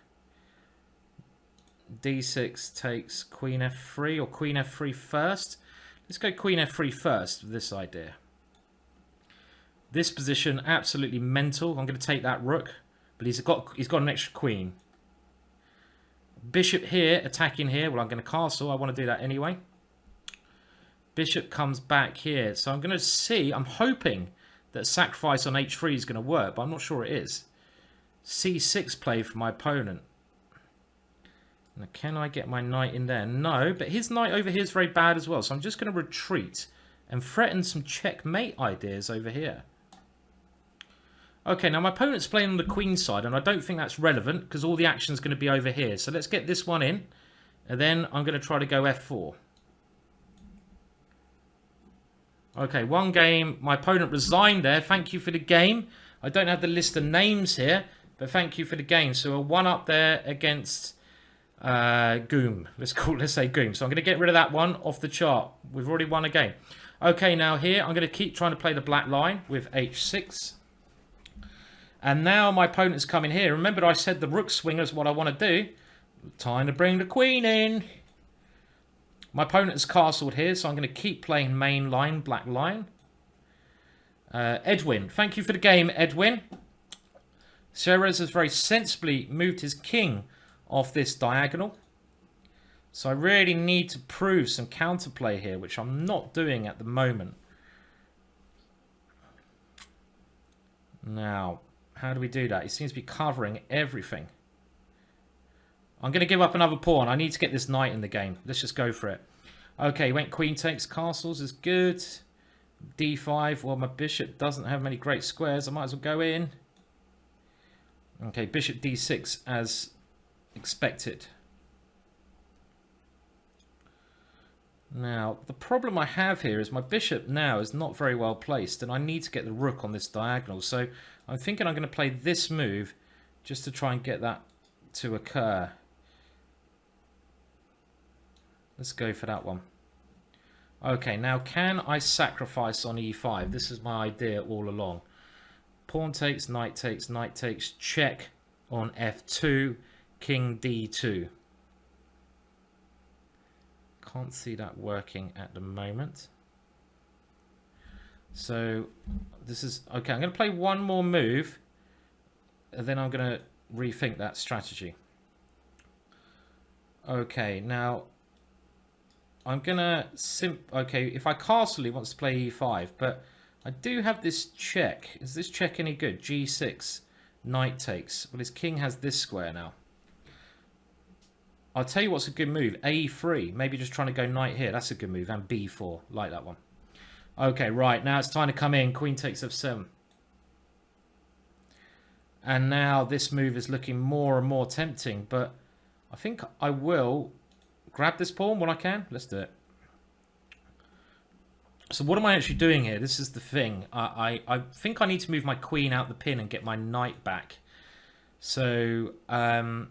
D6 takes queen f3 or queen f3 first. Let's go queen f3 first with this idea. This position, absolutely mental. I'm going to take that rook, but he's got an extra queen. Bishop here, attacking here. Well, I'm going to castle. I want to do that anyway. Bishop comes back here. So I'm going to see, I'm hoping that sacrifice on h3 is going to work, but I'm not sure it is. c6 play for my opponent. Now, can I get my knight in there? No, but his knight over here is very bad as well. So I'm just going to retreat and threaten some checkmate ideas over here. Okay, now my opponent's playing on the queen side, and I don't think that's relevant because all the action is going to be over here. So let's get this one in, and then I'm going to try to go f4. Okay, one game. My opponent resigned there. Thank you for the game. I don't have the list of names here, but thank you for the game. So a one up there against Goom. Let's say Goom. So I'm going to get rid of that one off the chart. We've already won a game. Okay, now here I'm going to keep trying to play the black line with h6. And now my opponent's coming here. Remember I said the rook swinger is what I want to do. Time to bring the queen in. My opponent's castled here, so I'm going to keep playing main line, black line. Edwin. Thank you for the game, Edwin. Ceres has very sensibly moved his king off this diagonal. So I really need to prove some counterplay here, which I'm not doing at the moment. Now, how do we do that? He seems to be covering everything. I'm going to give up another pawn. I need to get this knight in the game. Let's just go for it. Okay, went queen takes castles is good. D5. Well, my bishop doesn't have many great squares. I might as well go in. Okay, bishop D6 as expected. Now, the problem I have here is my bishop now is not very well placed, and I need to get the rook on this diagonal. So I'm thinking I'm going to play this move just to try and get that to occur. Let's go for that one. Okay, now can I sacrifice on e5? This is my idea all along. Pawn takes, knight takes, check on f2, king d2. Can't see that working at the moment. So this is okay. I'm going to play one more move, and then I'm going to rethink that strategy. Okay, now I'm going to okay, if I castle, he wants to play e5, but I do have this check. Is this check any good? G6, knight takes. Well, his king has this square now. I'll tell you what's a good move. A3. Maybe just trying to go knight here. That's a good move. And B4. Like that one. Okay, right. Now it's time to come in. Queen takes f7. And now this move is looking more and more tempting. But I think I will grab this pawn when I can. Let's do it. So what am I actually doing here? This is the thing. I think I need to move my queen out the pin and get my knight back. So, if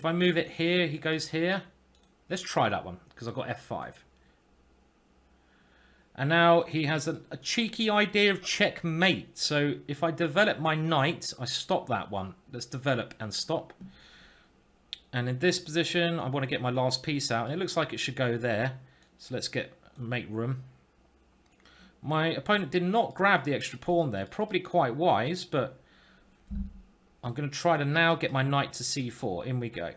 I move it here, he goes here. Let's try that one, because I've got f5. And now he has a cheeky idea of checkmate. So if I develop my knight, I stop that one. Let's develop and stop. And in this position, I want to get my last piece out. And it looks like it should go there. So let's make room. My opponent did not grab the extra pawn there. Probably quite wise, but I'm going to try to now get my knight to c4. In we go.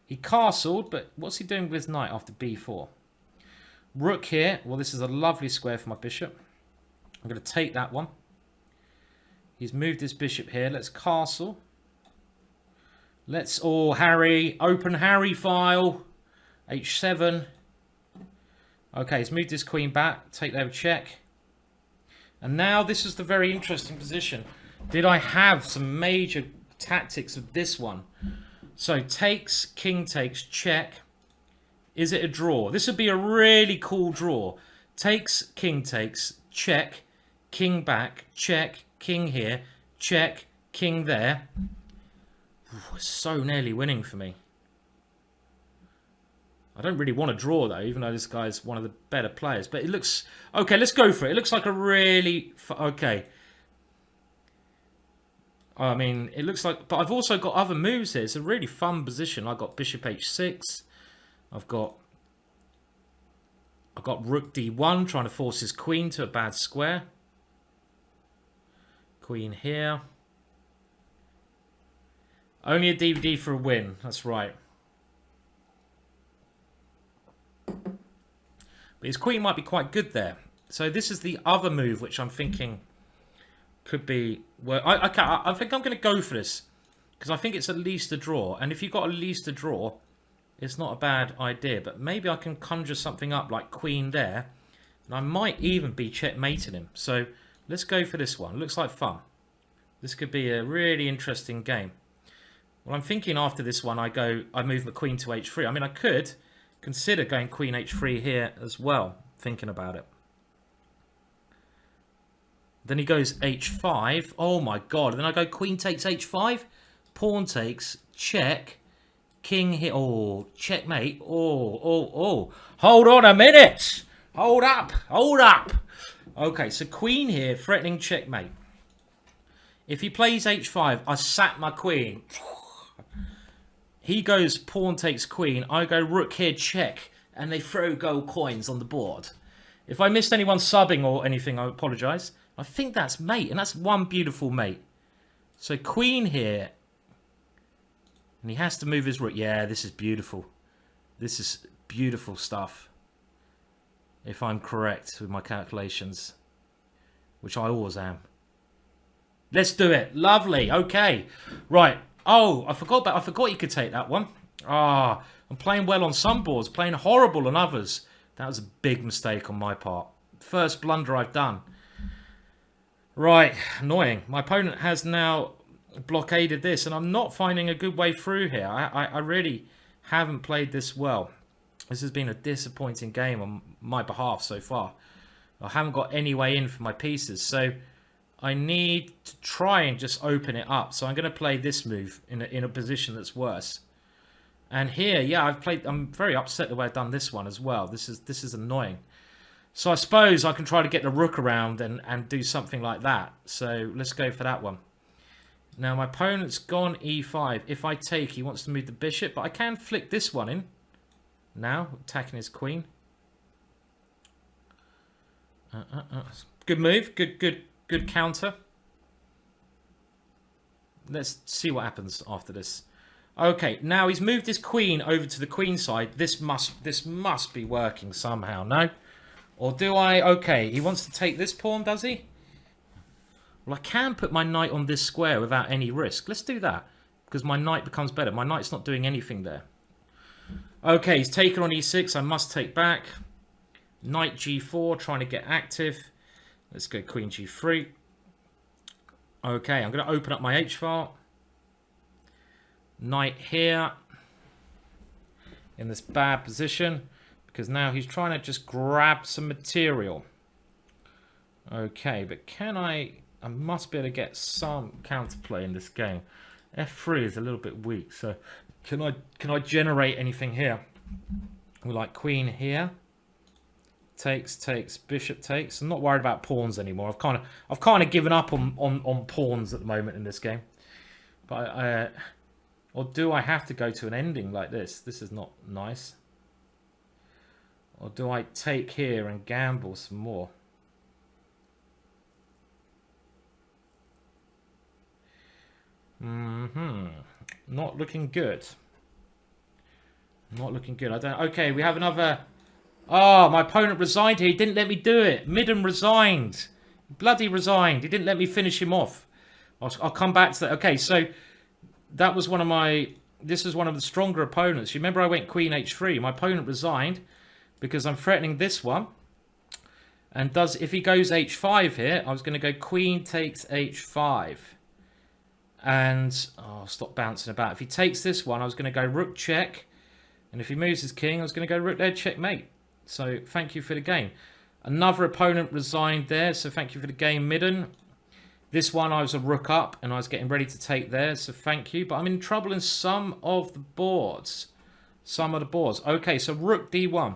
He castled, but what's he doing with his knight after b4? Rook here. Well, this is a lovely square for my bishop. I'm going to take that one. He's moved his bishop here. Let's castle. Let's Harry. Open Harry file. H7. Okay, he's moved his queen back. Take there a check. And now this is the very interesting position. Did I have some major tactics of this one? So takes, king takes, check. Is it a draw? This would be a really cool draw. Takes, king takes, check. King back, check. King here, check. King there. Ooh, so nearly winning for me. I don't really want to draw though, even though this guy's one of the better players. But it looks... Okay, let's go for it. It looks like a really... Okay. I mean, it looks like... But I've also got other moves here. It's a really fun position. I've got bishop h6. I've got rook d1, trying to force his queen to a bad square. Queen here. Only a DVD for a win. That's right. But his queen might be quite good there. So this is the other move which I'm thinking could be... Well, I think I'm going to go for this. Because I think it's at least a draw. And if you've got at least a draw, it's not a bad idea. But maybe I can conjure something up like queen there. And I might even be checkmating him. So let's go for this one. Looks like fun. This could be a really interesting game. Well, I'm thinking after this one, I move the queen to h3. I mean, I could consider going queen h3 here as well, thinking about it. Then he goes h5. Oh my god. Then I go queen takes h5. Pawn takes. Check. King here. Oh, checkmate. Oh. Hold on a minute. Hold up. Hold up. Okay, so queen here, threatening checkmate. If he plays h5, I sack my queen. He goes pawn takes queen. I go rook here, check. And they throw gold coins on the board. If I missed anyone subbing or anything, I apologise. I think that's mate. And that's one beautiful mate. So queen here. And he has to move his rook. Yeah, this is beautiful. This is beautiful stuff. If I'm correct with my calculations. Which I always am. Let's do it. Lovely. Okay. Right. Oh, I forgot you could take that one. Ah, I'm playing well on some boards, playing horrible on others. That was a big mistake on my part. First blunder I've done. Right, annoying. My opponent has now blockaded this, and I'm not finding a good way through here. I really haven't played this well. This has been a disappointing game on my behalf so far. I haven't got any way in for my pieces, so I need to try and just open it up. So I'm going to play this move in a position that's worse. And here, yeah, I'm very upset the way I've done this one as well. This is annoying. So I suppose I can try to get the rook around and do something like that. So let's go for that one. Now my opponent's gone e5. If I take, he wants to move the bishop, but I can flick this one in. Now, attacking his queen. Good move. Good counter. Let's see what happens after this. Okay, now he's moved his queen over to the queen side. This must be working somehow, no? Or do I... Okay, he wants to take this pawn, does he? Well, I can put my knight on this square without any risk. Let's do that, because my knight becomes better. My knight's not doing anything there. Okay, he's taken on e6. I must take back. Knight g4, trying to get active. Let's go queen g3. Okay, I'm going to open up my h file. Knight here. In this bad position. Because now he's trying to just grab some material. Okay, but can I must be able to get some counterplay in this game. f3 is a little bit weak, so can I generate anything here? We like queen here. Takes, bishop takes. I'm not worried about pawns anymore. I've kind of given up on pawns at the moment in this game. But or do I have to go to an ending like this? This is not nice. Or do I take here and gamble some more? Not looking good. Not looking good. I don't. Okay, we have another. Oh, my opponent resigned here. He didn't let me do it. Midden resigned. Bloody resigned. He didn't let me finish him off. I'll come back to that. Okay, so that was one of my... This is one of the stronger opponents. You remember I went queen h3. My opponent resigned because I'm threatening this one. And if he goes h5 here, I was going to go queen takes h5. And... Oh, stop bouncing about. If he takes this one, I was going to go rook check. And if he moves his king, I was going to go rook there checkmate. So thank you for the game. Another opponent resigned there. So thank you for the game, Midden. This one, I was a rook up, and I was getting ready to take there, so thank you. But I'm in trouble in some of the boards. Some of the boards. Okay, so rook d1.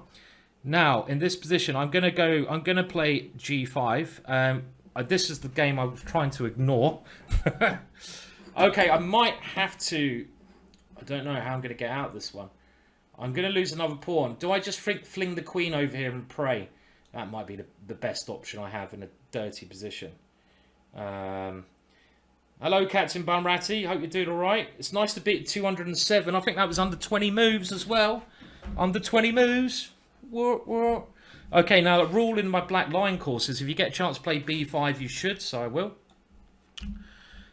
Now, in this position, I'm going to play g5. This is the game I was trying to ignore. Okay, I might have to... I don't know how I'm going to get out of this one. I'm going to lose another pawn. Do I just fling the queen over here and pray? That might be the best option I have in a dirty position. Hello, Captain Bunratty. Hope you're doing all right. It's nice to beat 207. I think that was under 20 moves as well. Under 20 moves. Okay, now the rule in my black line course is if you get a chance to play b5, you should. So I will.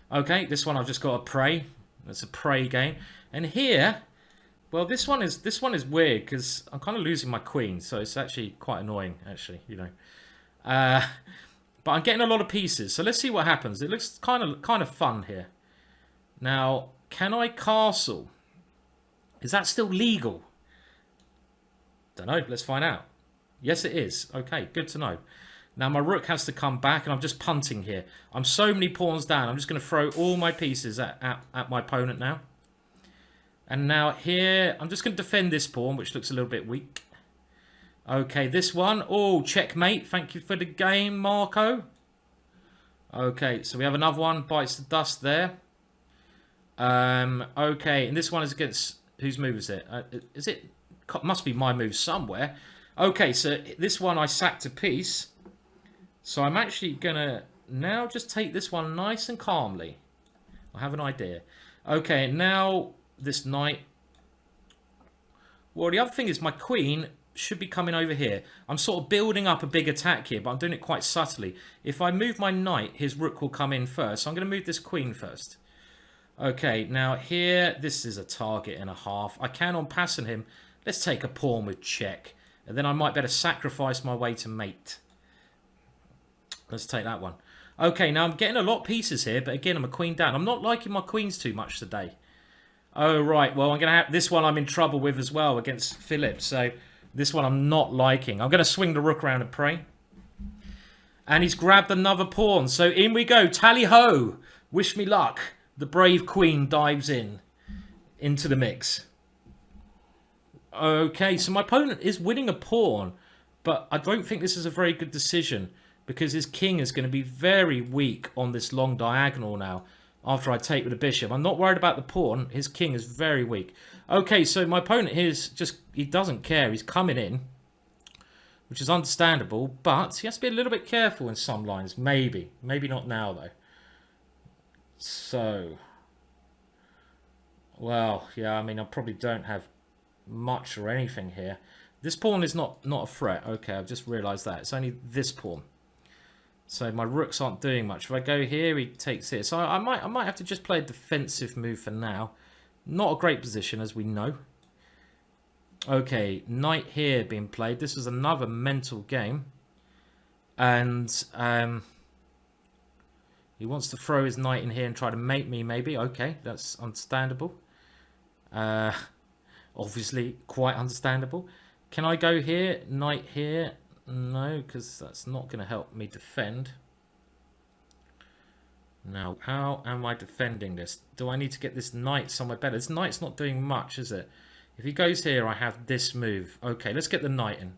Okay, this one I've just got to pray. That's a pray game. And here, well, this one is weird because I'm kind of losing my queen, so it's actually quite annoying. Actually, you know. But I'm getting a lot of pieces, so let's see what happens. It looks kind of fun here. Now, can I castle? Is that still legal? Don't know. Let's find out. Yes, it is. Okay, good to know. Now, my rook has to come back, and I'm just punting here. I'm so many pawns down. I'm just going to throw all my pieces at my opponent now. And now here, I'm just going to defend this pawn, which looks a little bit weak. Okay, this one. Oh, checkmate. Thank you for the game, Marco. Okay, so we have another one. Bites the dust there. Okay, and this one is against... Whose move is it? Is it... Must be my move somewhere. Okay, so this one I sacked a piece. So I'm actually going to now just take this one nice and calmly. I have an idea. Okay, now this knight. Well, the other thing is my queen... should be coming over here. I'm sort of building up a big attack here, but I'm doing it quite subtly. If I move my knight, his rook will come in first. So I'm going to move this queen first. Okay, now here, this is a target and a half. I can on passing him. Let's take a pawn with check. And then I might better sacrifice my way to mate. Let's take that one. Okay, now I'm getting a lot of pieces here, but again, I'm a queen down. I'm not liking my queens too much today. Oh, right. Well, I'm going to have this one I'm in trouble with as well against Philip. So... this one I'm not liking. I'm going to swing the rook around and pray. And he's grabbed another pawn. So in we go. Tally-ho. Wish me luck. The brave queen dives into the mix. Okay, so my opponent is winning a pawn. But I don't think this is a very good decision. Because his king is going to be very weak on this long diagonal now. After I take with the bishop. I'm not worried about the pawn. His king is very weak. Okay, so my opponent here is just... he doesn't care. He's coming in. Which is understandable. But he has to be a little bit careful in some lines. Maybe. Maybe not now, though. So... well, yeah, I mean, I probably don't have much or anything here. This pawn is not a threat. Okay, I've just realised that. It's only this pawn. So my rooks aren't doing much. If I go here, he takes it. So I might have to just play a defensive move for now. Not a great position, as we know. Okay, knight here being played. This is another mental game. And he wants to throw his knight in here and try to mate me, maybe. Okay, that's understandable. Obviously, quite understandable. Can I go here? Knight here? No, because that's not going to help me defend. Now, how am I defending this? Do I need to get this knight somewhere better? This knight's not doing much, is it? If he goes here, I have this move. Okay, let's get the knight in.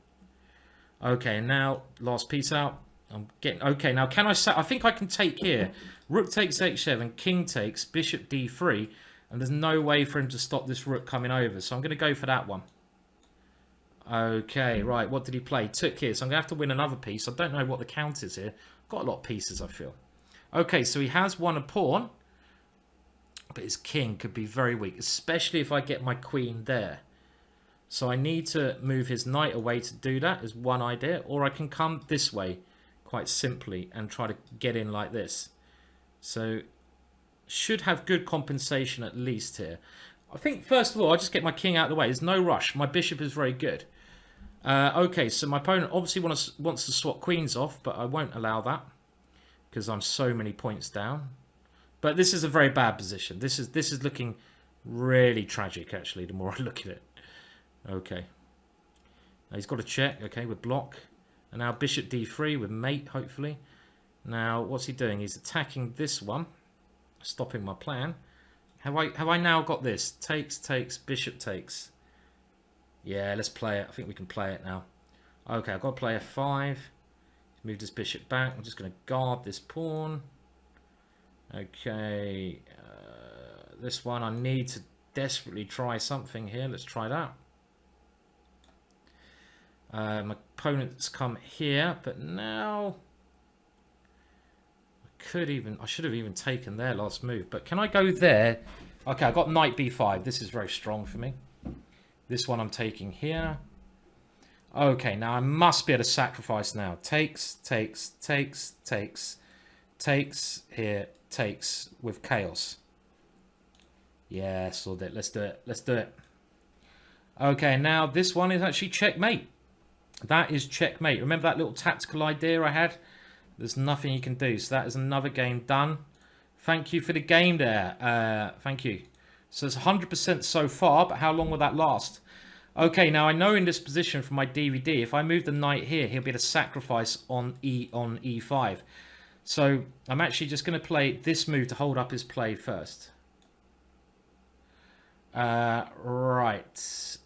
Okay, now, last piece out. I'm getting... okay, now, can I... I think I can take here. Rook takes h7, king takes, bishop d3, and there's no way for him to stop this rook coming over. So I'm going to go for that one. Okay, right, what did he play? Took here, so I'm going to have to win another piece. I don't know what the count is here. Got a lot of pieces, I feel. Okay, so he has won a pawn. But his king could be very weak, especially if I get my queen there. So I need to move his knight away to do that, is one idea. Or I can come this way, quite simply and try to get in like this. So should have good compensation at least here. I think first of all I'll just get my king out of the way. There's no rush. My bishop is very good. Okay, so my opponent obviously wants to swap queens off, but I won't allow that because I'm so many points down. But this is a very bad position. This is looking really tragic actually the more I look at it. Okay. Now he's got a check, okay, with block. And now bishop d3 with mate, hopefully. Now, what's he doing? He's attacking this one, stopping my plan. Have I now got this? Takes, bishop takes. Yeah, let's play it. I think we can play it now. Okay, I've got to play f5. Move this bishop back. I'm just going to guard this pawn. Okay, this one I need to desperately try something here. Let's try that. My opponent's come here, but now I should have even taken their last move. But can I go there? Okay, I got knight b5. This is very strong for me. This one I'm taking here. Okay, now I must be able to sacrifice now. Takes here, takes with chaos. Yeah, saw that. Let's do it. Let's do it. Okay, now this one is actually checkmate. That is checkmate. Remember that little tactical idea I had? There's nothing you can do. So that is another game done. Thank you for the game there. Thank you. So it's 100% so far, but how long will that last? Okay, now I know in this position from my DVD, if I move the knight here, he'll be able to sacrifice on e5. So I'm actually just going to play this move to hold up his play first. Right.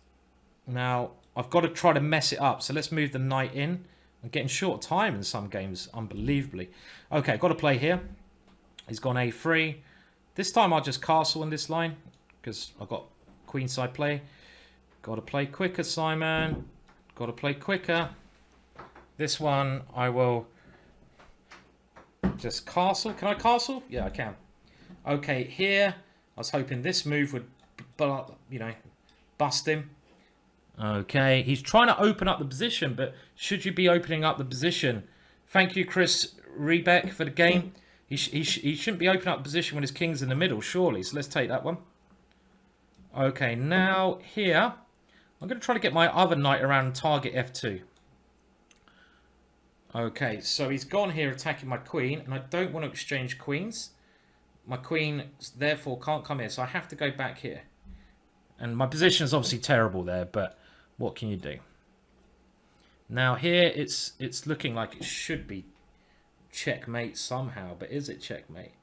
Now, I've got to try to mess it up. So let's move the knight in. I'm getting short time in some games, unbelievably. Okay, I've got to play here. He's gone a3. This time I'll just castle in this line because I've got queenside play. Got to play quicker, Simon. Got to play quicker. This one I will just castle. Can I castle? Yeah, I can. Okay, here I was hoping this move would, bust him. Okay, he's trying to open up the position, but should you be opening up the position? Thank you, Chris Rebeck, for the game. He shouldn't be opening up the position when his king's in the middle, surely. So let's take that one. Okay, now here, I'm going to try to get my other knight around target f2. Okay, so he's gone here attacking my queen, and I don't want to exchange queens. My queen, therefore, can't come here, so I have to go back here. And my position is obviously terrible there, but what can you do? Now here, it's looking like it should be checkmate somehow, but is it checkmate?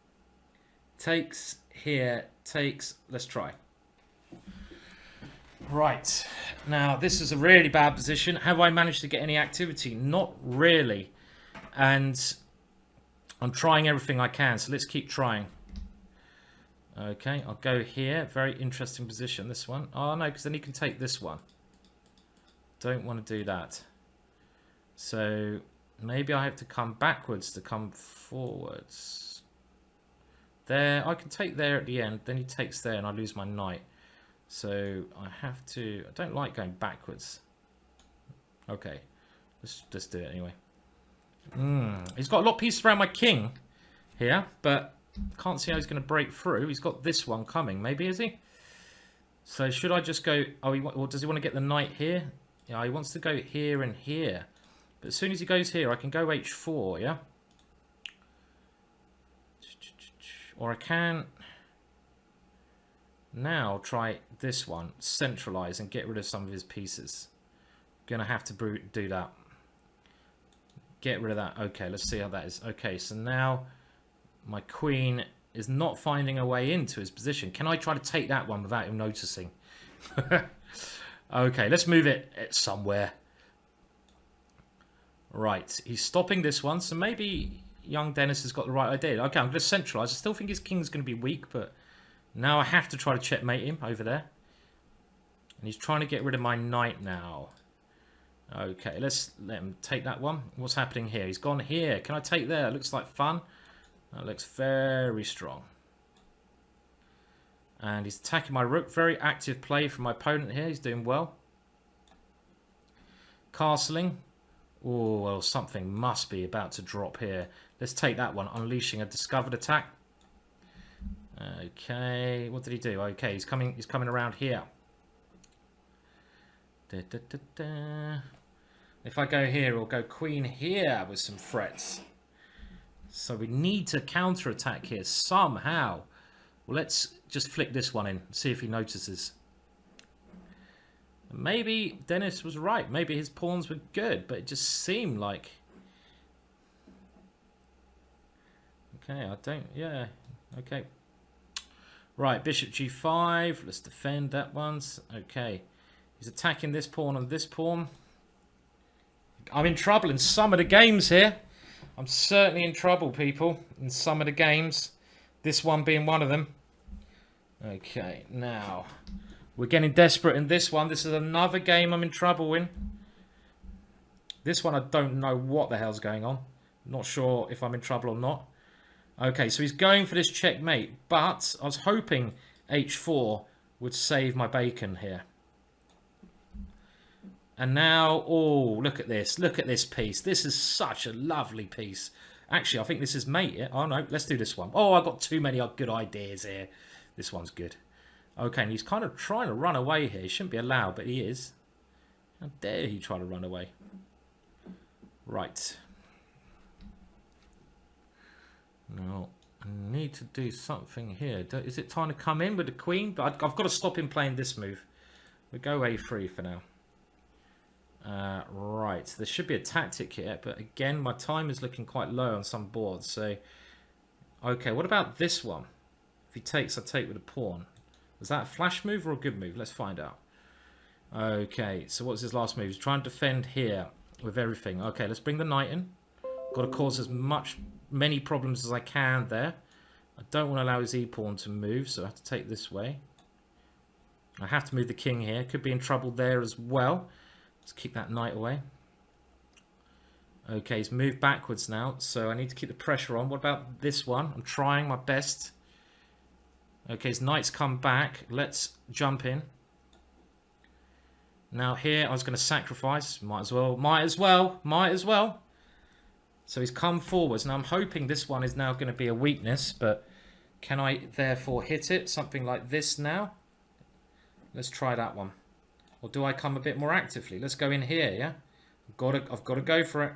Takes here, takes. Let's try. Right, now this is a really bad position. Have I managed to get any activity? Not really. And I'm trying everything I can, so let's keep trying. Okay, I'll go here. Very interesting position, this one. Oh, no, because then you can take this one. Don't want to do that. So maybe I have to come backwards to come forwards. There, I can take there at the end. Then he takes there and I lose my knight. So I have to... I don't like going backwards. Okay, let's do it anyway. He's got a lot of pieces around my king here, but can't see how he's going to break through. He's got this one coming, maybe, is he? So should I just go... Oh, or does he want to get the knight here? Yeah, he wants to go here and here. But as soon as he goes here, I can go h4, yeah? Or I can... Now try this one, centralize and get rid of some of his pieces. Gonna have to do that. Get rid of that. Okay, let's see how that is. Okay, so now my queen is not finding a way into his position. Can I try to take that one without him noticing? Okay, let's move it somewhere. Right, he's stopping this one, so maybe young Dennis has got the right idea. Okay, I'm going to centralize. I still think his king's going to be weak, but now I have to try to checkmate him over there. And he's trying to get rid of my knight now. Okay, let's let him take that one. What's happening here? He's gone here. Can I take there? Looks like fun. That looks very strong. And he's attacking my rook. Very active play from my opponent here. He's doing well. Castling. Oh, well, something must be about to drop here. Let's take that one. Unleashing a discovered attack. Okay, what did he do? Okay, he's coming around here. Da, da, da, da. If I go here, we'll go queen here with some threats. So we need to counter-attack here somehow. Well, let's just flick this one in, see if he notices. Maybe Dennis was right. Maybe his pawns were good, but it just seemed like... Okay, I don't... Yeah, okay. Right, bishop g5. Let's defend that one. Okay. He's attacking this pawn and this pawn. I'm in trouble in some of the games here. I'm certainly in trouble, people, in some of the games. This one being one of them. Okay, now... We're getting desperate in this one. This is another game I'm in trouble in. This one I don't know what the hell's going on. Not sure if I'm in trouble or not. Okay, so he's going for this checkmate. But I was hoping h4 would save my bacon here. And now, oh, look at this. Look at this piece. This is such a lovely piece. Actually, I think this is mate. Yeah? Oh, no, let's do this one. Oh, I've got too many good ideas here. This one's good. Okay, and he's kind of trying to run away here. He shouldn't be allowed, but he is. How dare he try to run away? Right. Now, I need to do something here. Is it time to come in with the queen? But I've got to stop him playing this move. We go a3 for now. Right, there should be a tactic here, but again, my time is looking quite low on some boards. So, okay, what about this one? If he takes, I take with a pawn. Is that a flash move or a good move? Let's find out. Okay, so what's his last move? He's trying to defend here with everything. Okay, let's bring the knight in. Got to cause as many problems as I can there. I don't want to allow his e-pawn to move, so I have to take this way. I have to move the king here. Could be in trouble there as well. Let's kick that knight away. Okay, he's moved backwards now, so I need to keep the pressure on. What about this one? I'm trying my best. Okay, his knight's come back. Let's jump in. Now here, I was going to sacrifice. Might as well. So he's come forwards. Now I'm hoping this one is now going to be a weakness, but can I therefore hit it? Something like this now. Let's try that one. Or do I come a bit more actively? Let's go in here, yeah? I've got to go for it.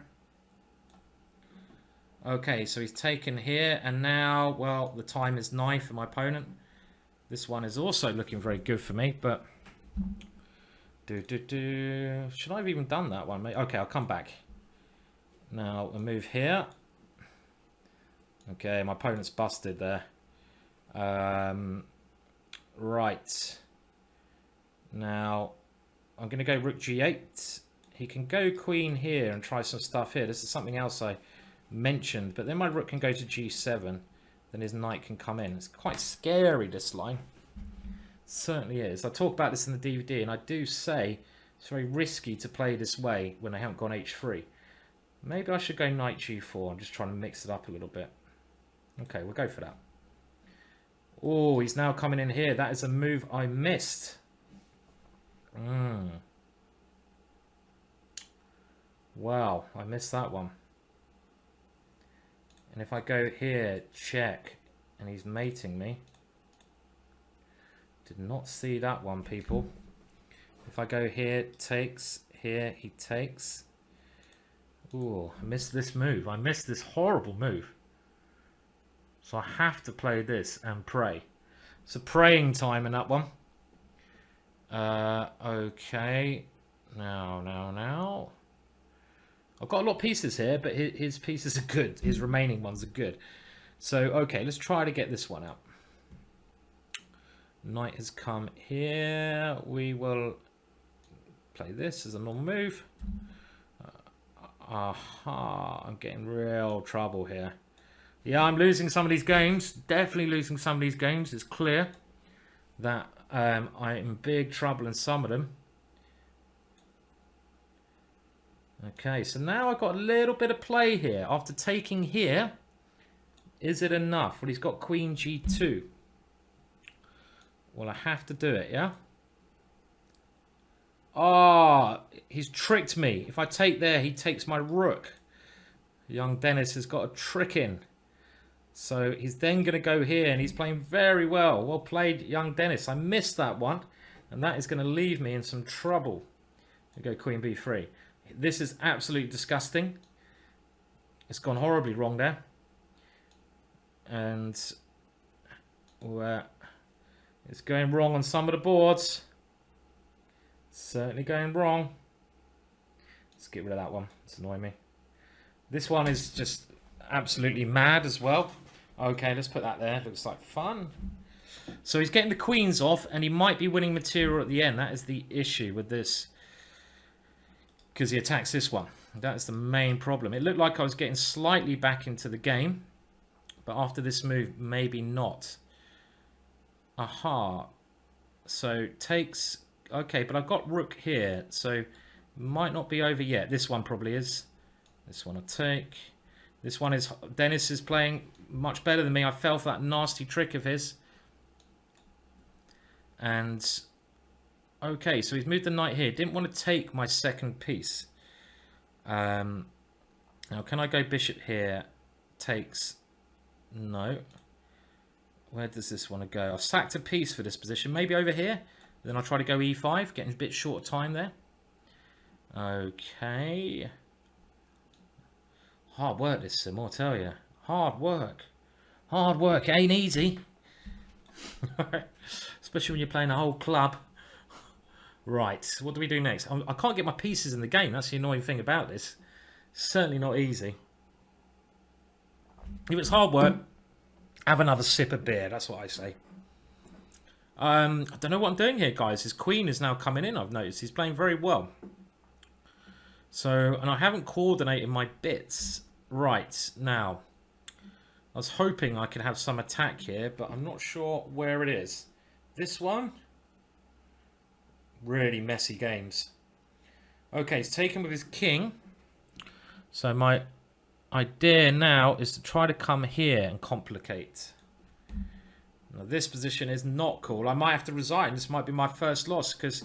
Okay, so he's taken here, and now, well, the time is nigh for my opponent. This one is also looking very good for me, but... Should I have even done that one, mate? Okay, I'll come back. Now, we'll move here. Okay, my opponent's busted there. Right. Now, I'm going to go rook g8. He can go queen here and try some stuff here. This is something else I mentioned, but then my rook can go to g7. Then his knight can come in. It's quite scary, this line. Certainly is. I talk about this in the DVD, and I do say it's very risky to play this way when I haven't gone h3. Maybe I should go knight g4. I'm just trying to mix it up a little bit. Okay, we'll go for that. Oh, he's now coming in here. That is a move I missed. Wow, I missed that one. And if I go here, check, and he's mating me. Did not see that one, people. If I go here, takes, here, he takes. Ooh, I missed this move. I missed this horrible move. So I have to play this and pray. It's a praying time in that one. Okay. Now. I've got a lot of pieces here, but his pieces are good. His remaining ones are good. So, okay, let's try to get this one out. Knight has come here. We will play this as a normal move. Aha, I'm getting real trouble here. Yeah, I'm losing some of these games. Definitely losing some of these games. It's clear that I'm in big trouble in some of them. Okay, so now I've got a little bit of play here. After taking here, is it enough? Well, he's got queen g2. Well, I have to do it, yeah? Ah, he's tricked me. If I take there, he takes my rook. Young Dennis has got a trick in. So he's then going to go here, and he's playing very well. Well played, young Dennis. I missed that one, and that is going to leave me in some trouble. I go Queen B3. This is absolutely disgusting. It's gone horribly wrong there. And it's going wrong on some of the boards. Certainly going wrong. Let's get rid of that one. It's annoying me. This one is just absolutely mad as well. Okay, let's put that there. Looks like fun. So he's getting the queens off, and he might be winning material at the end. That is the issue with this. Because he attacks this one. That's the main problem. It looked like I was getting slightly back into the game. But after this move, maybe not. Aha. So takes... Okay, but I've got rook here. So might not be over yet. This one probably is. This one I take. This one is... Dennis is playing much better than me. I fell for that nasty trick of his. And... Okay, so he's moved the knight here. Didn't want to take my second piece. Now, can I go bishop here? Takes... No. Where does this want to go? I've sacked a piece for this position. Maybe over here. Then I'll try to go e5. Getting a bit short time there. Okay. Hard work this sim, I'll tell you. Hard work. Hard work. It ain't easy. Especially when you're playing a whole club. Right, what do we do next? I can't get my pieces in the game. That's the annoying thing about this. Certainly not easy. If it's hard work, have another sip of beer. That's what I say. I don't know what I'm doing here, guys. His queen is now coming in, I've noticed. He's playing very well. So, and I haven't coordinated my bits. Right, now. I was hoping I could have some attack here, but I'm not sure where it is. This one? Really messy games. Okay, he's taken with his king. So my idea now is to try to come here and complicate. Now this position is not cool. I might have to resign. This might be my first loss because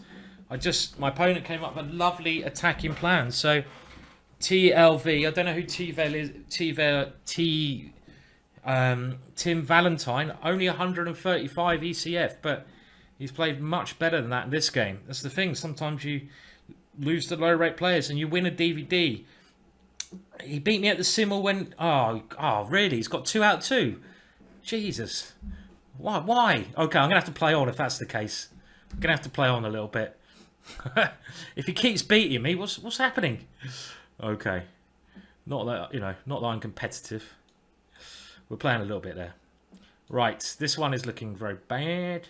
my opponent came up with a lovely attacking plan. So TLV, I don't know who Tim Valentine, only 135 ECF, but he's played much better than that in this game. That's the thing. Sometimes you lose to low-rate players and you win a DVD. He beat me at the Simul when... Oh, really? He's got 2 out of 2. Jesus. Why? Okay, I'm going to have to play on if that's the case. I'm going to have to play on a little bit. If he keeps beating me, what's happening? Okay. Not that I'm competitive. We're playing a little bit there. Right, this one is looking very bad.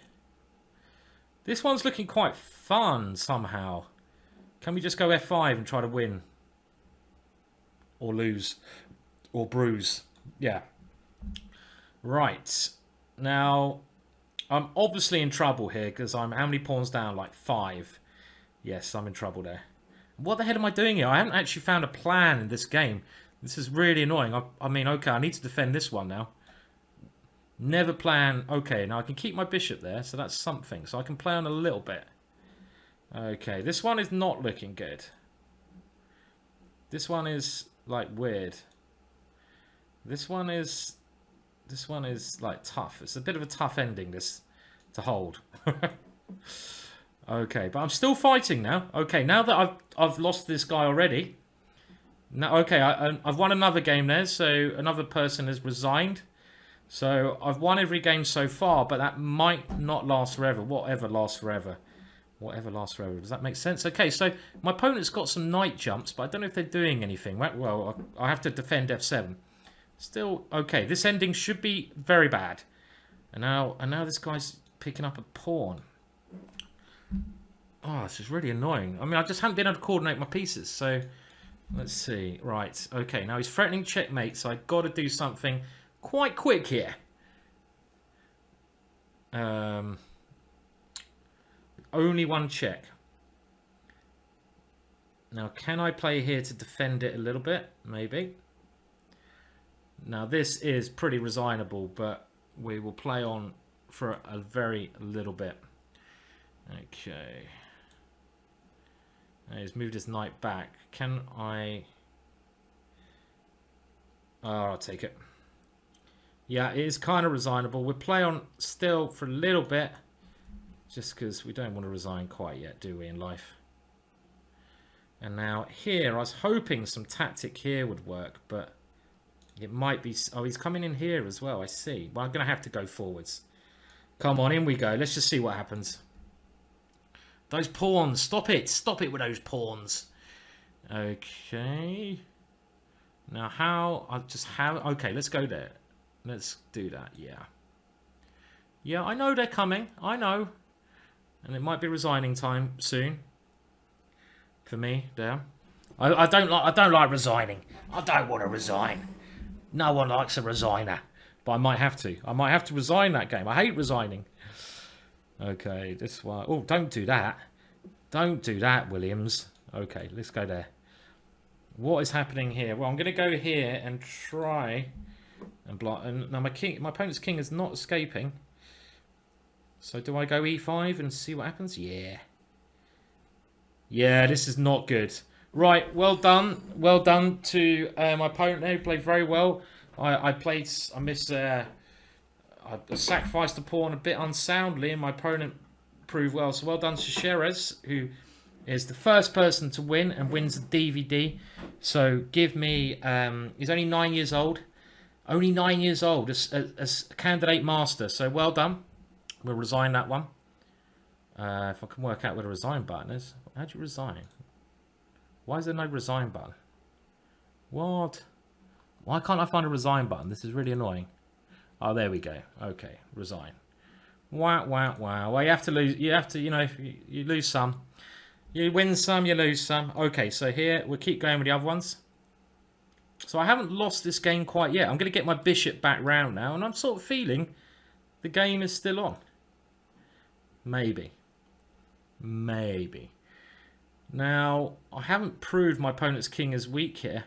This one's looking quite fun somehow. Can we just go F5 and try to win? Or lose. Or bruise. Yeah. Right. Now, I'm obviously in trouble here because I'm how many pawns down? Like 5. Yes, I'm in trouble there. What the hell am I doing here? I haven't actually found a plan in this game. This is really annoying. I mean, okay, I need to defend this one now. Never plan. Okay, now I can keep my bishop there, so that's something. So I can play on a little bit. Okay, this one is not looking good. This one is, like, weird. This one is like tough. It's a bit of a tough ending, this, to hold. Okay, but I'm still fighting now. Okay, now that I've lost this guy already. Now, okay, I've won another game there, so another person has resigned. So I've won every game so far, but that might not last forever. Whatever lasts forever. Whatever lasts forever. Does that make sense? Okay, so my opponent's got some knight jumps, but I don't know if they're doing anything. Well, I have to defend F7. Still, okay, this ending should be very bad. And now this guy's picking up a pawn. Oh, this is really annoying. I mean, I just haven't been able to coordinate my pieces, so let's see. Right, okay, now he's threatening checkmate, so I've got to do something quite quick here. Only one check. Now, can I play here to defend it a little bit? Maybe. Now, this is pretty resignable, but we will play on for a very little bit. Okay. He's moved his knight back. Can I... Oh, I'll take it. Yeah, it is kind of resignable. We'll play on still for a little bit. Just because we don't want to resign quite yet, do we, in life? And now here, I was hoping some tactic here would work, but it might be... Oh, he's coming in here as well, I see. Well, I'm going to have to go forwards. Come on, in we go. Let's just see what happens. Those pawns, stop it. Stop it with those pawns. Okay. Now how... I'll just have... Okay, let's go there. Let's do that, yeah. Yeah, I know they're coming. I know. And it might be resigning time soon. For me, there. I don't like resigning. I don't want to resign. No one likes a resigner. But I might have to. I might have to resign that game. I hate resigning. Okay, this one. Oh, don't do that. Don't do that, Williams. Okay, let's go there. What is happening here? Well, I'm going to go here and try and block. And now my opponent's king is not escaping. So do I go e5 and see what happens? Yeah. Yeah, this is not good. Right, well done. Well done to my opponent there. He played very well. I sacrificed the pawn a bit unsoundly, and my opponent proved well. So well done to Sherez, who is the first person to win and wins the DVD. So give me... he's only 9 years old. Only 9 years old as a candidate master. So well done. We'll resign that one. If I can work out where the resign button is. How do you resign? Why is there no resign button? What? Why can't I find a resign button? This is really annoying. Oh, there we go. Okay, resign. Wow, wow, wow. Well, you have to lose. You have to, you know, you lose some. You win some, you lose some. Okay, so here, we'll keep going with the other ones. So I haven't lost this game quite yet. I'm going to get my bishop back round now, and I'm sort of feeling the game is still on. Maybe. Maybe. Now, I haven't proved my opponent's king is weak here.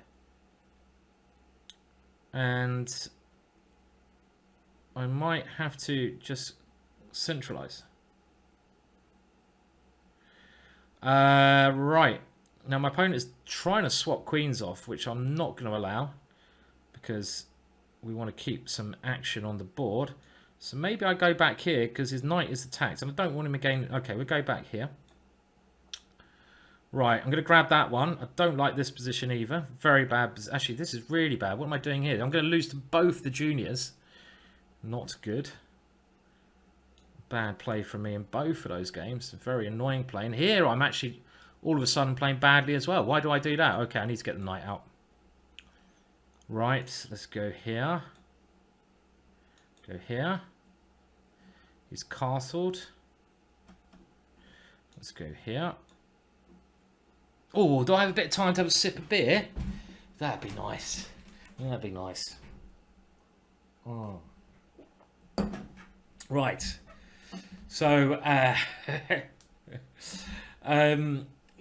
And I might have to just centralize. Right. Now, my opponent is trying to swap queens off, which I'm not going to allow. Because we want to keep some action on the board. So maybe I go back here because his knight is attacked. And I don't want him again. Okay, we'll go back here. Right, I'm going to grab that one. I don't like this position either. Very bad. Actually, this is really bad. What am I doing here? I'm going to lose to both the juniors. Not good. Bad play from me in both of those games. Very annoying play. And here I'm actually all of a sudden playing badly as well. Why do I do that? Okay, I need to get the knight out. Right, let's go here. Go here. He's castled. Let's go here. Oh, do I have a bit of time to have a sip of beer? That'd be nice. That'd be nice. Oh. Right. So,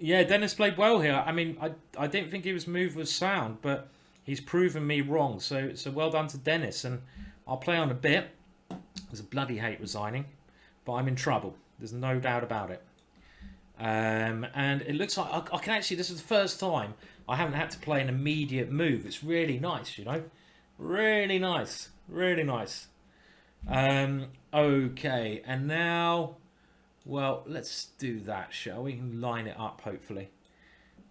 yeah, Dennis played well here. I mean, I didn't think his move was sound, but he's proven me wrong. So well done to Dennis. And I'll play on a bit. There's a bloody hate resigning, but I'm in trouble. There's no doubt about it. And it looks like I can actually, this is the first time I haven't had to play an immediate move. It's really nice, you know. Really nice. Really nice. Okay, and now, well, let's do that, shall we? Line it up, hopefully.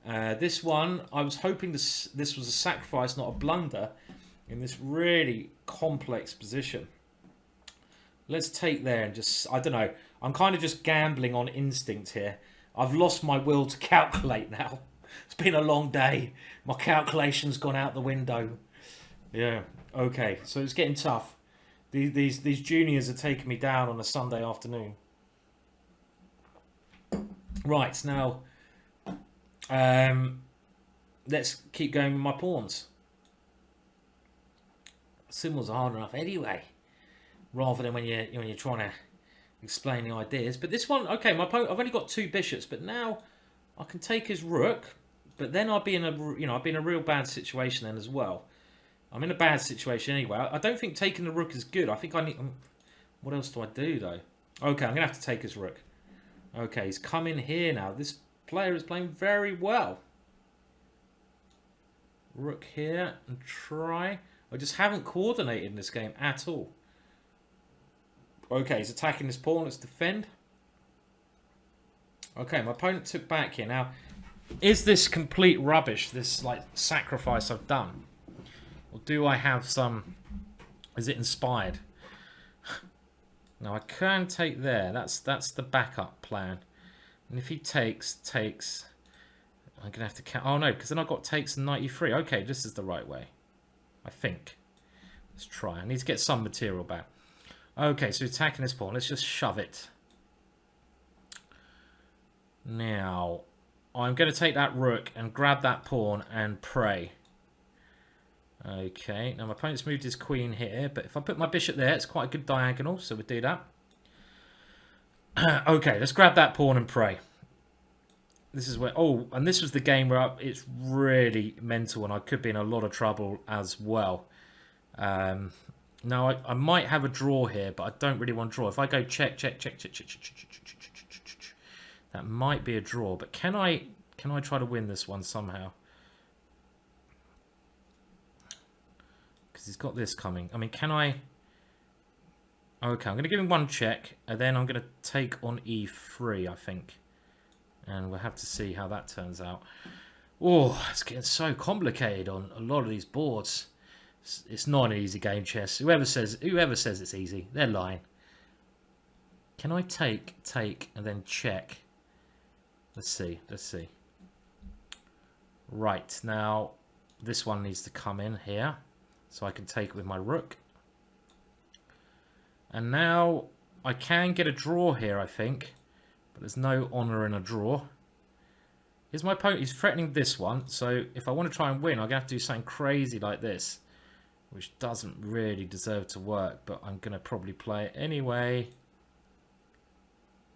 This one, I was hoping this was a sacrifice, not a blunder, in this really complex position. Let's take there and just, I don't know, I'm kind of just gambling on instinct here. I've lost my will to calculate now. It's been a long day. My calculation's gone out the window. Yeah, okay, so it's getting tough. These juniors are taking me down on a Sunday afternoon. Right, now, let's keep going with my pawns. Symbols are hard enough anyway, rather than when you're trying to explain the ideas. But this one, okay, my opponent, I've only got 2 bishops, but now I can take his rook. But then I'll be in a real bad situation then as well. I'm in a bad situation anyway. I don't think taking the rook is good. I think I need... what else do I do, though? Okay, I'm going to have to take his rook. Okay, he's come in here now. This player is playing very well. Rook here and try. I just haven't coordinated in this game at all. Okay, he's attacking this pawn. Let's defend. Okay, my opponent took back here. Now, is this complete rubbish, this like sacrifice I've done? Or do I have some... Is it inspired? Now, I can take there. That's the backup plan. And if he takes... I'm going to have to count... Oh, no, because then I've got takes and 93. Okay, this is the right way. I think. Let's try. I need to get some material back. Okay, so attacking this pawn. Let's just shove it. Now, I'm going to take that rook and grab that pawn and pray. Okay, now my opponent's moved his queen here, but if I put my bishop there, it's quite a good diagonal, so we'll do that. Okay, let's grab that pawn and pray. This is where... Oh, and this was the game where it's really mental and I could be in a lot of trouble as well. Now, I might have a draw here, but I don't really want to draw. If I go check, that might be a draw. But can I try to win this one somehow? Because he's got this coming. I mean, can I... Okay, I'm going to give him one check, and then I'm going to take on e3, I think. And we'll have to see how that turns out. Oh, it's getting so complicated on a lot of these boards. It's not an easy game, chess. Whoever says it's easy, they're lying. Can I take, and then check? Let's see. Right, now this one needs to come in here. So I can take with my rook. And now I can get a draw here, I think. But there's no honour in a draw. Here's my opponent. He's threatening this one. So if I want to try and win, I'm going to have to do something crazy like this. Which doesn't really deserve to work. But I'm going to probably play it anyway.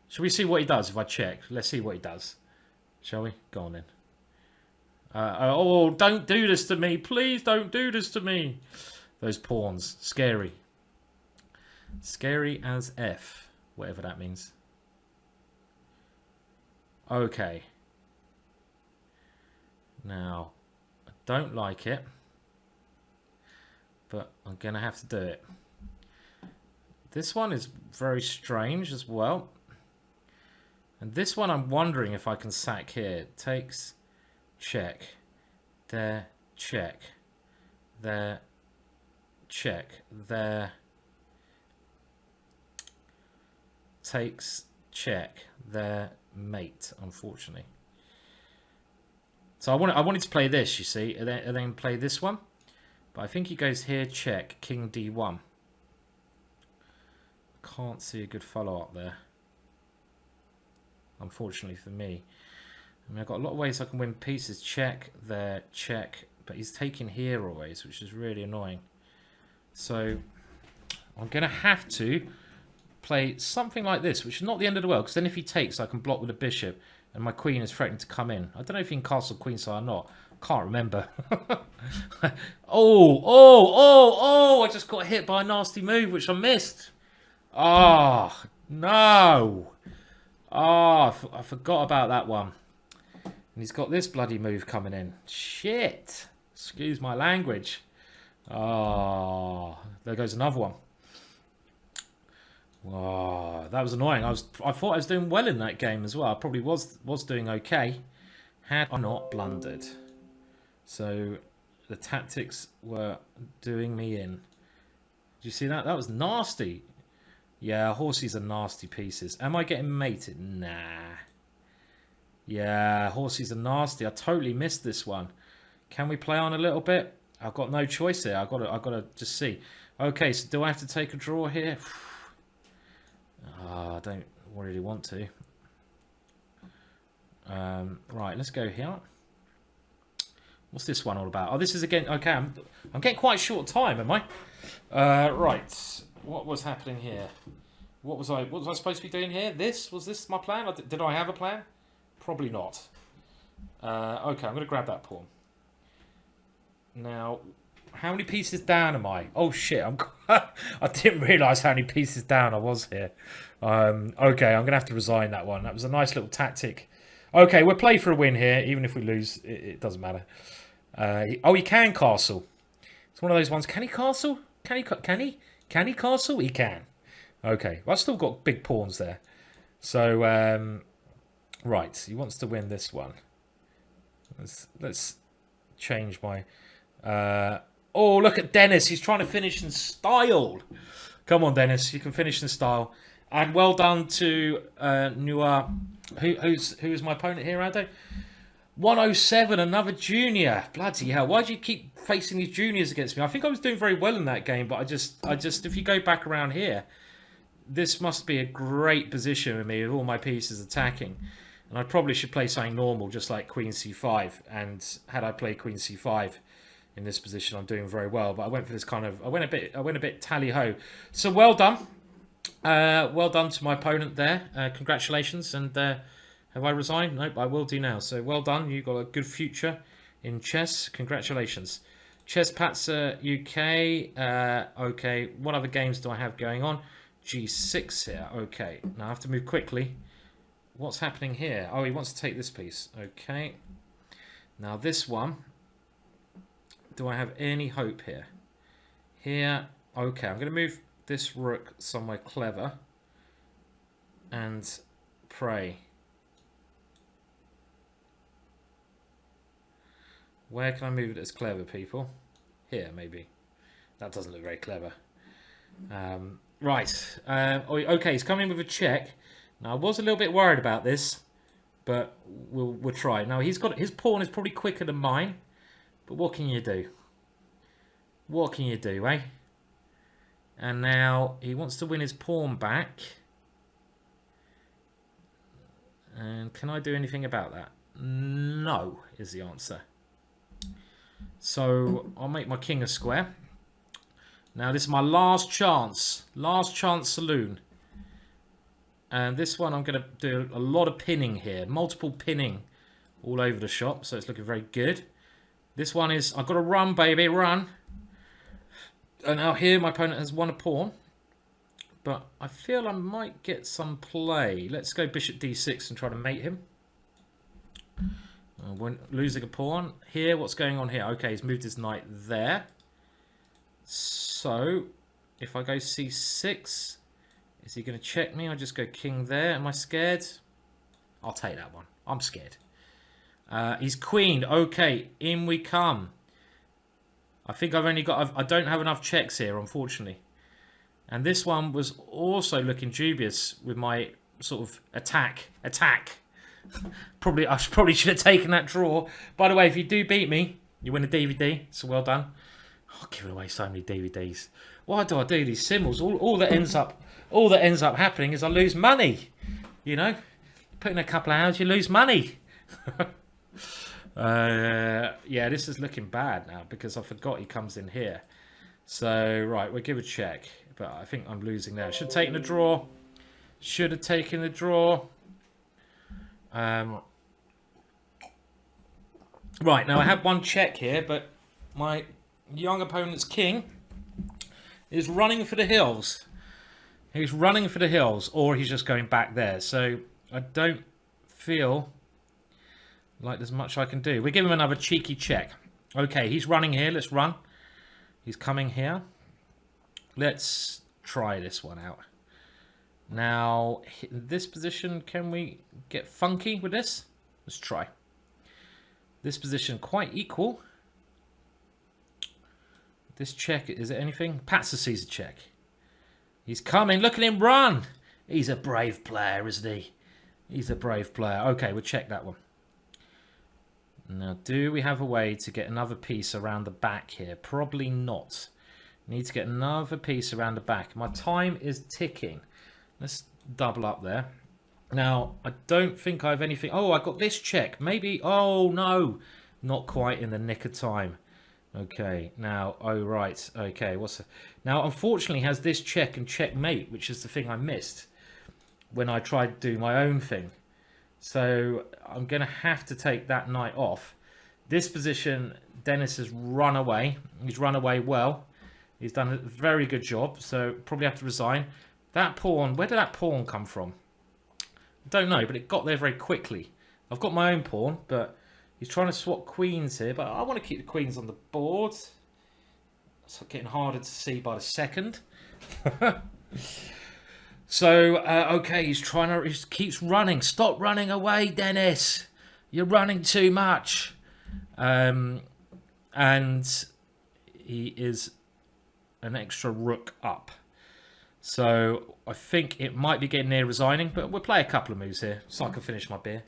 Shall we see what he does if I check? Let's see what he does. Shall we? Go on then. Oh, don't do this to me. Please don't do this to me. Those pawns. Scary. Scary as F. Whatever that means. Okay. Now, I don't like it. But I'm going to have to do it. This one is very strange as well. And this one I'm wondering if I can sack here. Takes... Check. There. Check. There. Check. There. Takes. Check. There. Mate. Unfortunately. So I wanted to play this, you see, and then play this one. But I think he goes here. Check. King D1. Can't see a good follow-up there. Unfortunately for me. I mean, I've got a lot of ways I can win pieces. Check, there, check. But he's taking here always, which is really annoying. So, I'm going to have to play something like this, which is not the end of the world. Because then if he takes, I can block with a bishop. And my queen is threatening to come in. I don't know if he can castle queenside or not. Can't remember. Oh, I just got hit by a nasty move, which I missed. Oh, no. Oh, I forgot about that one. And he's got this bloody move coming in. Shit. Excuse my language. Oh, there goes another one. Oh, that was annoying. I thought I was doing well in that game as well. I probably was doing okay. Had I not blundered. So the tactics were doing me in. Did you see that? That was nasty. Yeah, horsies are nasty pieces. Am I getting mated? Nah. Yeah, horsies are nasty. I totally missed this one. Can we play on a little bit? I've got no choice here. I've got to just see. Okay, so do I have to take a draw here? I don't really want to. Right, let's go here. What's this one all about? Oh, this is again. Okay, I'm getting quite short time, am I? Right. What was happening here? What was I supposed to be doing here? Was this my plan? Did I have a plan? Probably not. Okay, I'm going to grab that pawn. Now, how many pieces down am I? Oh shit! I didn't realise how many pieces down I was here. Okay, I'm going to have to resign that one. That was a nice little tactic Okay, we'll play for a win here. Even if we lose, it doesn't matter. Oh, he can castle. It's one of those ones. Can he castle? Can he castle? He can. Okay. Well, I've still got big pawns there. So, right. He wants to win this one. Let's change my... oh, look at Dennis. He's trying to finish in style. Come on, Dennis. You can finish in style. And well done to Nua. Who's my opponent here, Ado? 107, another junior. Bloody hell. Why do you keep facing these juniors against me? I think I was doing very well in that game, but I just if you go back around here, this must be a great position with me with all my pieces attacking. And I probably should play something normal, just like Queen C5. And had I played Queen C5 in this position, I'm doing very well. But I went for this kind of... I went a bit tally-ho. So well done. Well done to my opponent there. Congratulations. And have I resigned? Nope, I will do now. So well done. You've got a good future in chess. Congratulations. Chess Patsa UK. Okay, what other games do I have going on? G6 here. Okay, now I have to move quickly. What's happening here? Oh, he wants to take this piece. Okay. Now this one. Do I have any hope here? Here. Okay, I'm going to move this rook somewhere clever. And pray. Where can I move it as clever, people? Here, maybe. That doesn't look very clever. Right. Okay, he's coming with a check. Now, I was a little bit worried about this, but we'll try. Now, his pawn is probably quicker than mine, but what can you do? What can you do, eh? And now he wants to win his pawn back. And can I do anything about that? No, is the answer. So I'll make my king a square. Now this is my last chance. Last chance saloon. And this one I'm going to do a lot of pinning here. Multiple pinning all over the shop. So it's looking very good. This one is... I've got to run, baby. Run. And now here my opponent has won a pawn. But I feel I might get some play. Let's go bishop d6 and try to mate him. We're losing a pawn. Here, what's going on here? Okay, he's moved his knight there. So, if I go c6, is he going to check me? I just go king there. Am I scared? I'll take that one. I'm scared. He's queened. Okay, in we come. I think I've only got... I don't have enough checks here, unfortunately. And this one was also looking dubious with my sort of attack. I probably should have taken that draw. By the way, if you do beat me, you win a DVD. So well done. Oh, giving away so many DVDs. Why do I do these symbols? All that ends up happening is I lose money. You know, put in a couple of hours, you lose money. Yeah, this is looking bad now because I forgot he comes in here. So right, we'll give a check, but I think I'm losing there. Should have taken the draw. Should have taken the draw. Right, now I have one check here, but my young opponent's king is running for the hills. He's running for the hills, or he's just going back there. So I don't feel like there's much I can do. We give him another cheeky check. Okay, he's running here. Let's run. He's coming here. Let's try this one out. Now, in this position, can we get funky with this? Let's try. This position quite equal. This check, is it anything? Patsa sees a check. He's coming. Look at him run. He's a brave player, isn't he? He's a brave player. Okay, we'll check that one. Now, do we have a way to get another piece around the back here? Probably not. Need to get another piece around the back. My time is ticking. Let's double up there. Now, I don't think I have anything. Oh, I got this check. Maybe. Oh, no. Not quite in the nick of time. Okay. Now, oh, right. Okay. Now, unfortunately, he has this check and checkmate, which is the thing I missed when I tried to do my own thing. So, I'm going to have to take that knight off. This position, Dennis has run away. He's run away well. He's done a very good job. So, probably have to resign. That pawn, where did that pawn come from? I don't know, but it got there very quickly. I've got my own pawn, but he's trying to swap queens here. But I want to keep the queens on the board. It's getting harder to see by the second. So, okay, he keeps running. Stop running away, Dennis. You're running too much. And he is an extra rook up. So, I think it might be getting near resigning, but we'll play a couple of moves here so I can finish my beer.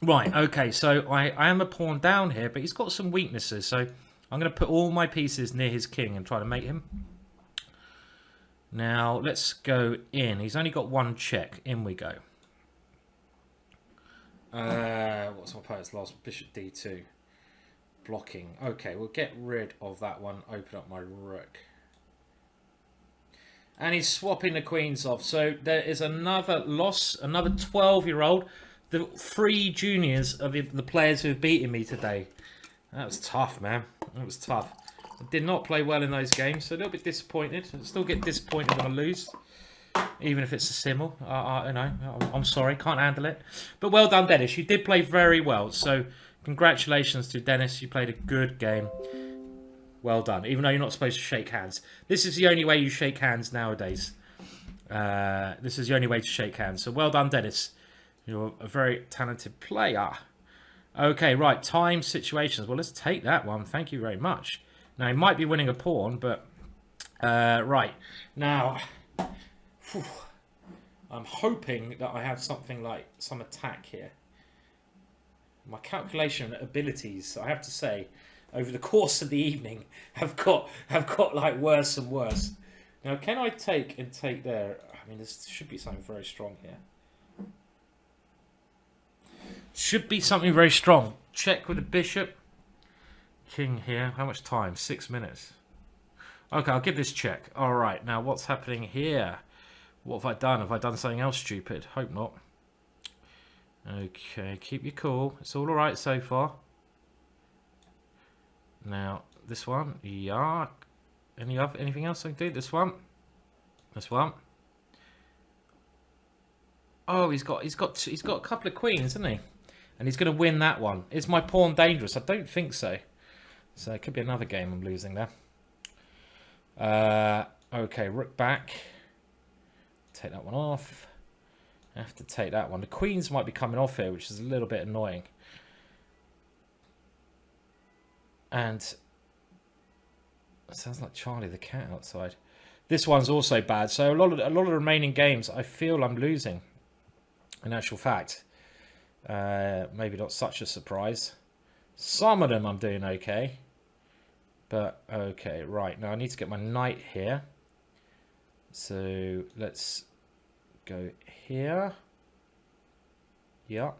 Right, okay, so I am a pawn down here, but he's got some weaknesses, so I'm going to put all my pieces near his king and try to mate him. Now, let's go in. He's only got one check. In we go. What's my opponent's last? Bishop d2. Blocking. Okay, we'll get rid of that one. Open up my rook. And he's swapping the queens off. So there is another loss. Another 12-year-old. The 3 juniors are the players who have beaten me today. That was tough, man. That was tough. I did not play well in those games, so a little bit disappointed. I still get disappointed when I lose, even if it's a simul. You know, I'm sorry, can't handle it. But well done, Dennis. You did play very well. So congratulations to Dennis. You played a good game. Well done. Even though you're not supposed to shake hands. This is the only way you shake hands nowadays. This is the only way to shake hands. So well done, Dennis. You're a very talented player. Okay, right. Time situations. Well, let's take that one. Thank you very much. Now, he might be winning a pawn, but... right. Now, I'm hoping that I have something like some attack here. My calculation abilities, I have to say, over the course of the evening, have got like worse and worse. Now, can I take there? I mean, there should be something very strong here. Should be something very strong. Check with the bishop. King here. How much time? 6 minutes. Okay, I'll give this check. All right. Now, what's happening here? What have I done? Have I done something else stupid? Hope not. Okay, keep your cool. It's all right so far. Now, this one. Yeah. Anything else I can do? This one. This one. Oh, he's got a couple of queens, hasn't he? And he's going to win that one. Is my pawn dangerous? I don't think so. So it could be another game I'm losing there. Okay, rook back. Take that one off. I have to take that one. The queens might be coming off here, which is a little bit annoying. And it sounds like Charlie the cat outside. This one's also bad. So a lot of the remaining games, I feel I'm losing. In actual fact, maybe not such a surprise. Some of them I'm doing okay. But, okay, right. Now I need to get my knight here. So let's go here. Yeah.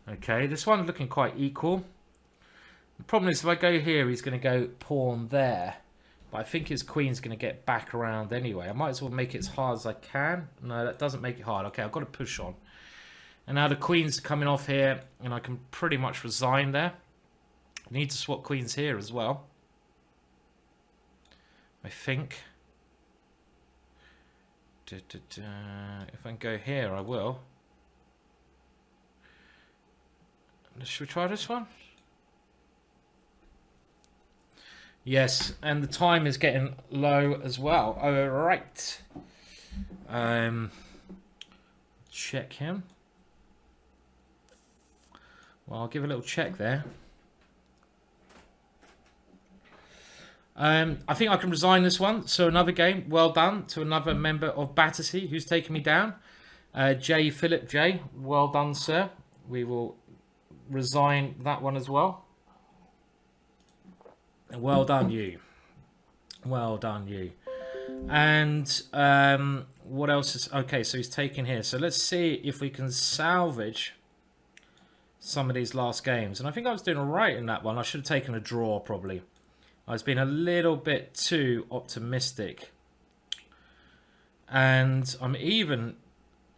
Okay, this one's looking quite equal. The problem is if I go here, he's going to go pawn there. But I think his queen's going to get back around anyway. I might as well make it as hard as I can. No, that doesn't make it hard. Okay, I've got to push on. And now the queen's coming off here, and I can pretty much resign there. I need to swap queens here as well. I think. If I can go here, I will. Should we try this one? Yes, and the time is getting low as well. All right. Check him. Well, I'll give a little check there. I think I can resign this one. So another game. Well done to another member of Battersea who's taken me down. J. Philip J. Well done, sir. We will resign that one as well. Well done, you. Well done, you. And what else is... Okay, so he's taken here. So let's see if we can salvage some of these last games. And I think I was doing all right in that one. I should have taken a draw, probably. I was being a little bit too optimistic. And I'm even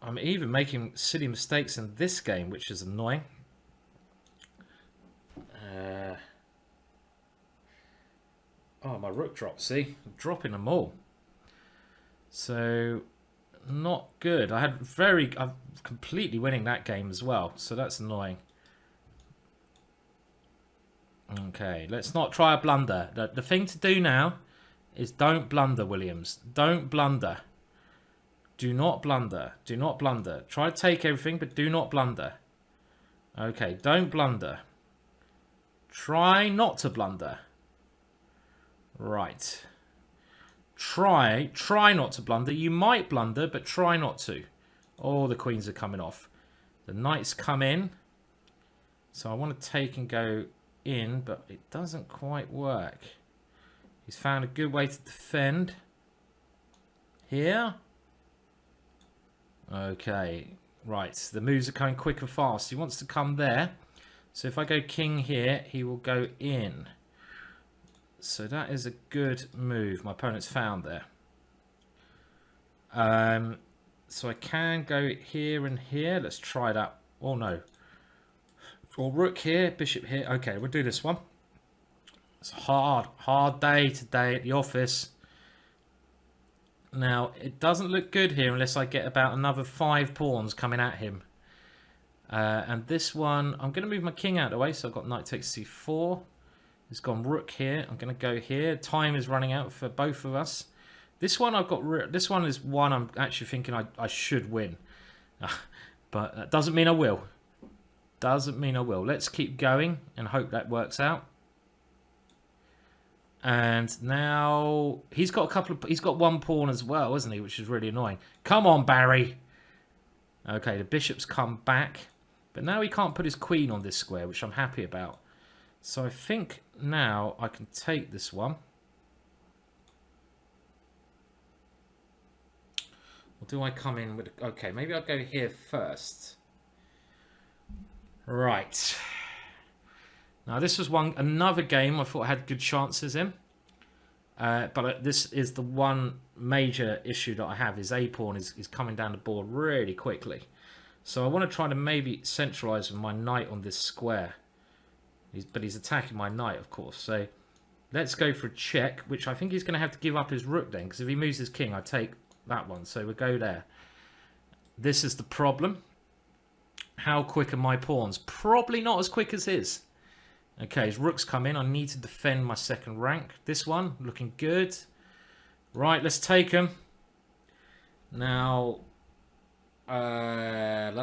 making silly mistakes in this game, which is annoying. Oh, my rook dropped, see? I'm dropping them all. So, Not good. I'm completely winning that game as well, so that's annoying. Okay, let's not try a blunder. The thing to do now is don't blunder, Williams. Don't blunder. Do not blunder. Do not blunder. Try to take everything, but do not blunder. Okay, don't blunder. Try not to blunder. Right. Try not to blunder. You might blunder, but try not to. Oh, the queens are coming off. The knights come in. So I want to take and go in, but it doesn't quite work. He's found a good way to defend. Here. Okay. Right. The moves are coming quick and fast. He wants to come there. So if I go king here, he will go in. So that is a good move my opponent's found there. So I can go here and here. Let's try that. Oh, no. Or rook here, bishop here. Okay, we'll do this one. It's a hard day today at the office. Now, it doesn't look good here unless I get about another 5 pawns coming at him. And this one, I'm going to move my king out of the way. So I've got knight takes c4. He's gone rook here. I'm going to go here. Time is running out for both of us. This one I've got. This one is one I'm actually thinking I should win, but that doesn't mean I will. Doesn't mean I will. Let's keep going and hope that works out. And now he's got a couple of. He's got 1 pawn as well, isn't he? Which is really annoying. Come on, Barry. Okay, the bishop's come back, but now he can't put his queen on this square, which I'm happy about. So I think now I can take this one. Or do I come in with... Okay, maybe I'll go here first. Right. Now this was another game I thought I had good chances in. But this is the one major issue that I have. Is a-pawn is coming down the board really quickly. So I want to try to maybe centralise with my knight on this square. But he's attacking my knight, of course. So let's go for a check, which I think he's going to have to give up his rook then. Because if he moves his king, I take that one. So we'll go there. This is the problem. How quick are my pawns? Probably not as quick as his. Okay, his rook's come in. I need to defend my second rank. This one, looking good. Right, let's take him. Now... Have I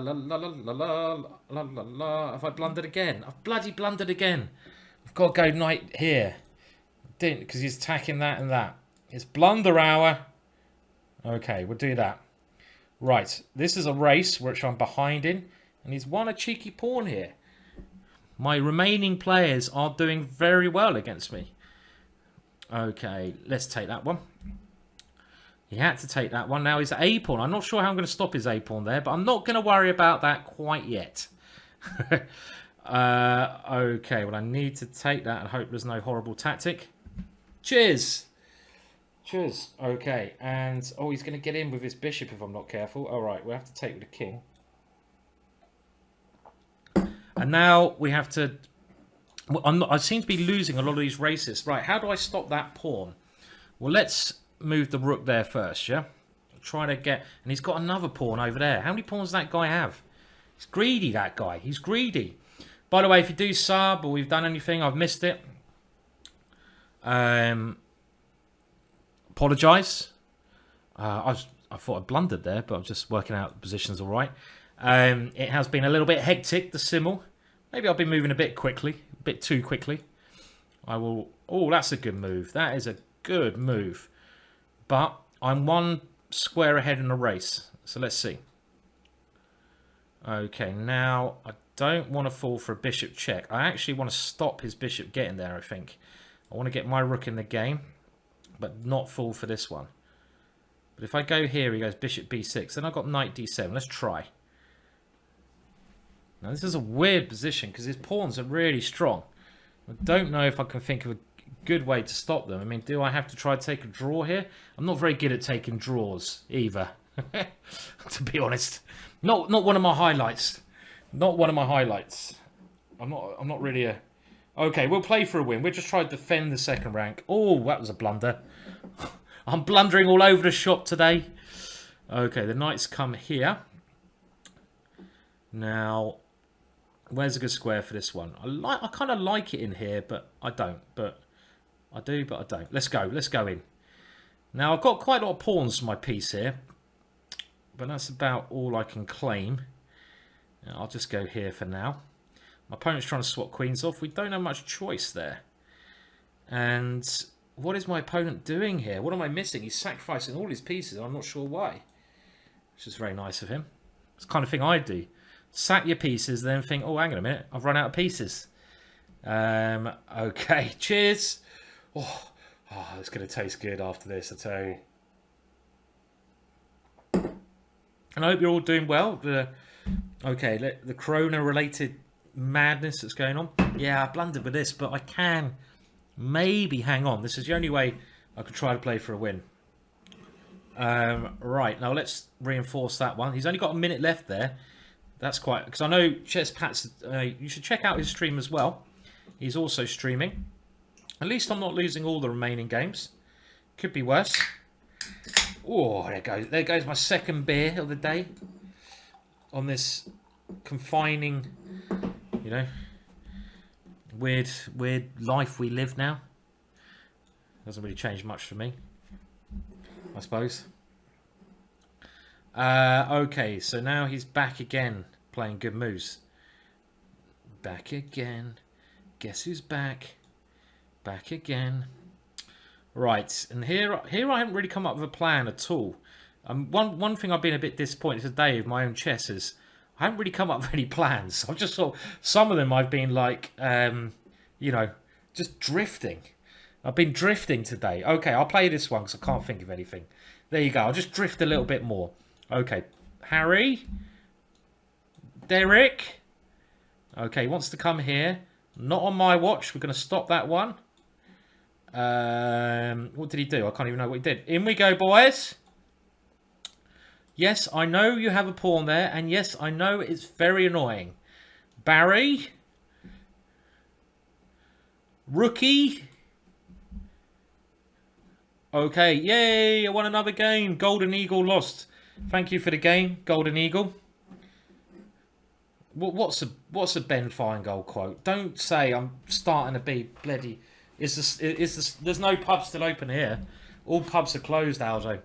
blundered again? I've bloody blundered again. I've got to go knight here. Didn't, because he's attacking that and that. It's blunder hour. Okay, we'll do that. Right, this is a race which I'm behind in, and he's won a cheeky pawn here. My remaining players are doing very well against me. Okay, let's take that one. He had to take that one. Now he's a-pawn. I'm not sure how I'm going to stop his a-pawn there, but I'm not going to worry about that quite yet. Okay, well, I need to take that and hope there's no horrible tactic. Cheers! Cheers. Okay, and... Oh, he's going to get in with his bishop if I'm not careful. All right, we'll have to take with the king. And now we have to... I seem to be losing a lot of these races. Right, how do I stop that pawn? Well, let's... move the rook there first, yeah? Try to get... And he's got another pawn over there. How many pawns does that guy have? He's greedy, that guy. He's greedy. By the way, if you do sub or we've done anything, I've missed it. Apologise. I thought I blundered there, but I'm just working out the positions all right. It has been a little bit hectic, the simul. Maybe I've been moving a bit quickly. A bit too quickly. I will... Oh, that's a good move. That is a good move. But I'm 1 square ahead in the race. So let's see. Okay, now I don't want to fall for a bishop check. I actually want to stop his bishop getting there, I think. I want to get my rook in the game, but not fall for this one. But if I go here, he goes bishop b6. Then I've got knight d7. Let's try. Now this is a weird position because his pawns are really strong. I don't know if I can think of a good way to stop them. I mean, do I have to try to take a draw here? I'm not very good at taking draws either, to be honest. Not one of my highlights. Not one of my highlights. I'm not really a... Okay, we'll play for a win. We'll just try to defend the second rank. Oh, that was a blunder. I'm blundering all over the shop today. Okay, the knight's come here. Now, where's a good square for this one? I kind of like it in here, but I don't. But I do, but I don't. Let's go. Let's go in. Now, I've got quite a lot of pawns for my piece here, but that's about all I can claim. I'll just go here for now. My opponent's trying to swap queens off. We don't have much choice there. And what is my opponent doing here? What am I missing? He's sacrificing all his pieces. I'm not sure why. Which is very nice of him. It's the kind of thing I do. Sack your pieces, then think, oh, hang on a minute. I've run out of pieces. Okay, cheers. Oh, it's going to taste good after this, I tell you. And I hope you're all doing well. Okay, the Corona-related madness that's going on. Yeah, I blundered with this, but I can maybe hang on. This is the only way I could try to play for a win. Right, now let's reinforce that one. He's only got a minute left there. That's quite... Because I know Chess Pat's... you should check out his stream as well. He's also streaming. At least I'm not losing all the remaining games. Could be worse. Oh, there it goes. There goes my second beer of the day. On this confining, you know, weird life we live now. Doesn't really change much for me, I suppose. Okay, so now he's back again, playing good moves. Back again. Guess who's back? Back again. Right, and here I haven't really come up with a plan at all. One thing I've been a bit disappointed today with my own chess is I haven't really come up with any plans. I've just sort of, some of them I've been like, you know, just drifting. I've been drifting today. Okay, I'll play this one because I can't think of anything. There you go. I'll just drift a little bit more. Okay, Harry. Derek. Okay, he wants to come here. Not on my watch. We're going to stop that one. What did he do? I can't even know what he did. In we go, boys. Yes, I know you have a pawn there. And yes, I know it's very annoying. Barry. Rookie. Okay, yay, I won another game. Golden Eagle lost. Thank you for the game, Golden Eagle. What's a Ben Feingold quote? Don't say I'm starting to be bloody... There's no pubs still open here. All pubs are closed, Aldo.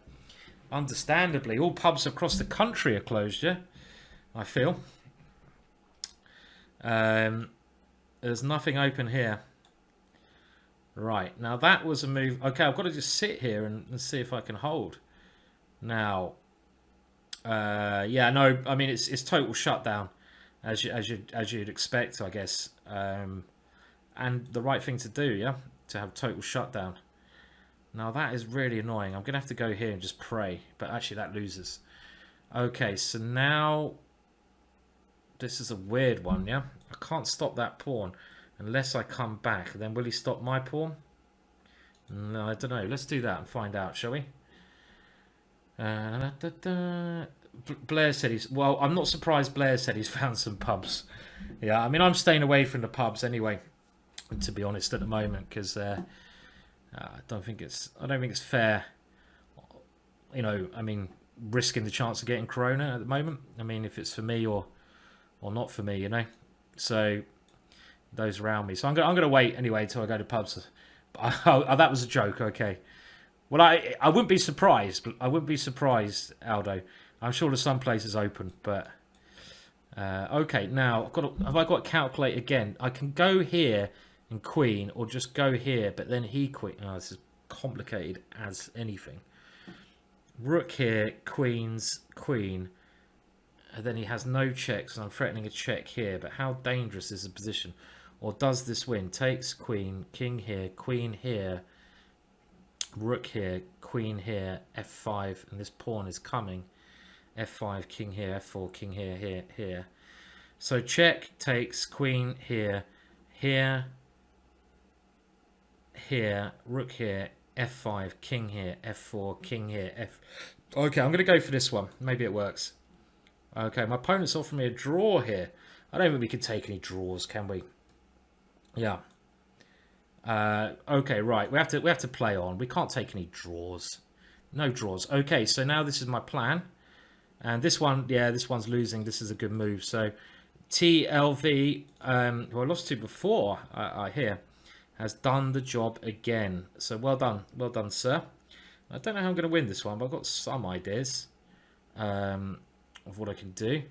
Understandably, all pubs across the country are closed, yeah? I feel. There's nothing open here. Right, now that was a move. Okay, I've got to just sit here and see if I can hold. Now, yeah, no, I mean it's total shutdown, as you'd expect, I guess, and the right thing to do, yeah, to have total shutdown. Now that is really annoying. I'm gonna have to go here and just pray, but actually that loses. Okay, so now this is a weird one, yeah. I can't stop that pawn. Unless I come back, then will he stop my pawn? No, I don't know. Let's do that and find out, shall we? Blair said he's... Well, I'm not surprised Blair said he's found some pubs. Yeah, I mean, I'm staying away from the pubs anyway, to be honest, at the moment, because I don't think it's fair. You know, I mean, risking the chance of getting corona at the moment. I mean, if it's for me or not for me, you know. So... those around me. So I'm going to wait anyway until I go to pubs. Oh, that was a joke. Okay. Well, I wouldn't be surprised. I wouldn't be surprised, Aldo. I'm sure there's some places open, but okay. Now have I got to calculate again? I can go here and queen, or just go here, but then he queen. Oh, this is complicated as anything. Rook here, queens, queen. And then he has no checks, and I'm threatening a check here. But how dangerous is the position? Or does this win? Takes queen, king here, queen here, rook here, queen here, f5, and this pawn is coming. f5, king here, f4, king here, here. So check, takes, queen here, here, here, rook here, f5, king here, f4, king here, f... Okay, I'm going to go for this one. Maybe it works. Okay, my opponent's offering me a draw here. I don't think we can take any draws, can we? Yeah. Okay, right. We have to play on. We can't take any draws. No draws. Okay, so now this is my plan. And this one, yeah, this one's losing. This is a good move. So TLV, who I lost to before, I hear, has done the job again. So well done. Well done, sir. I don't know how I'm going to win this one, but I've got some ideas of what I can do.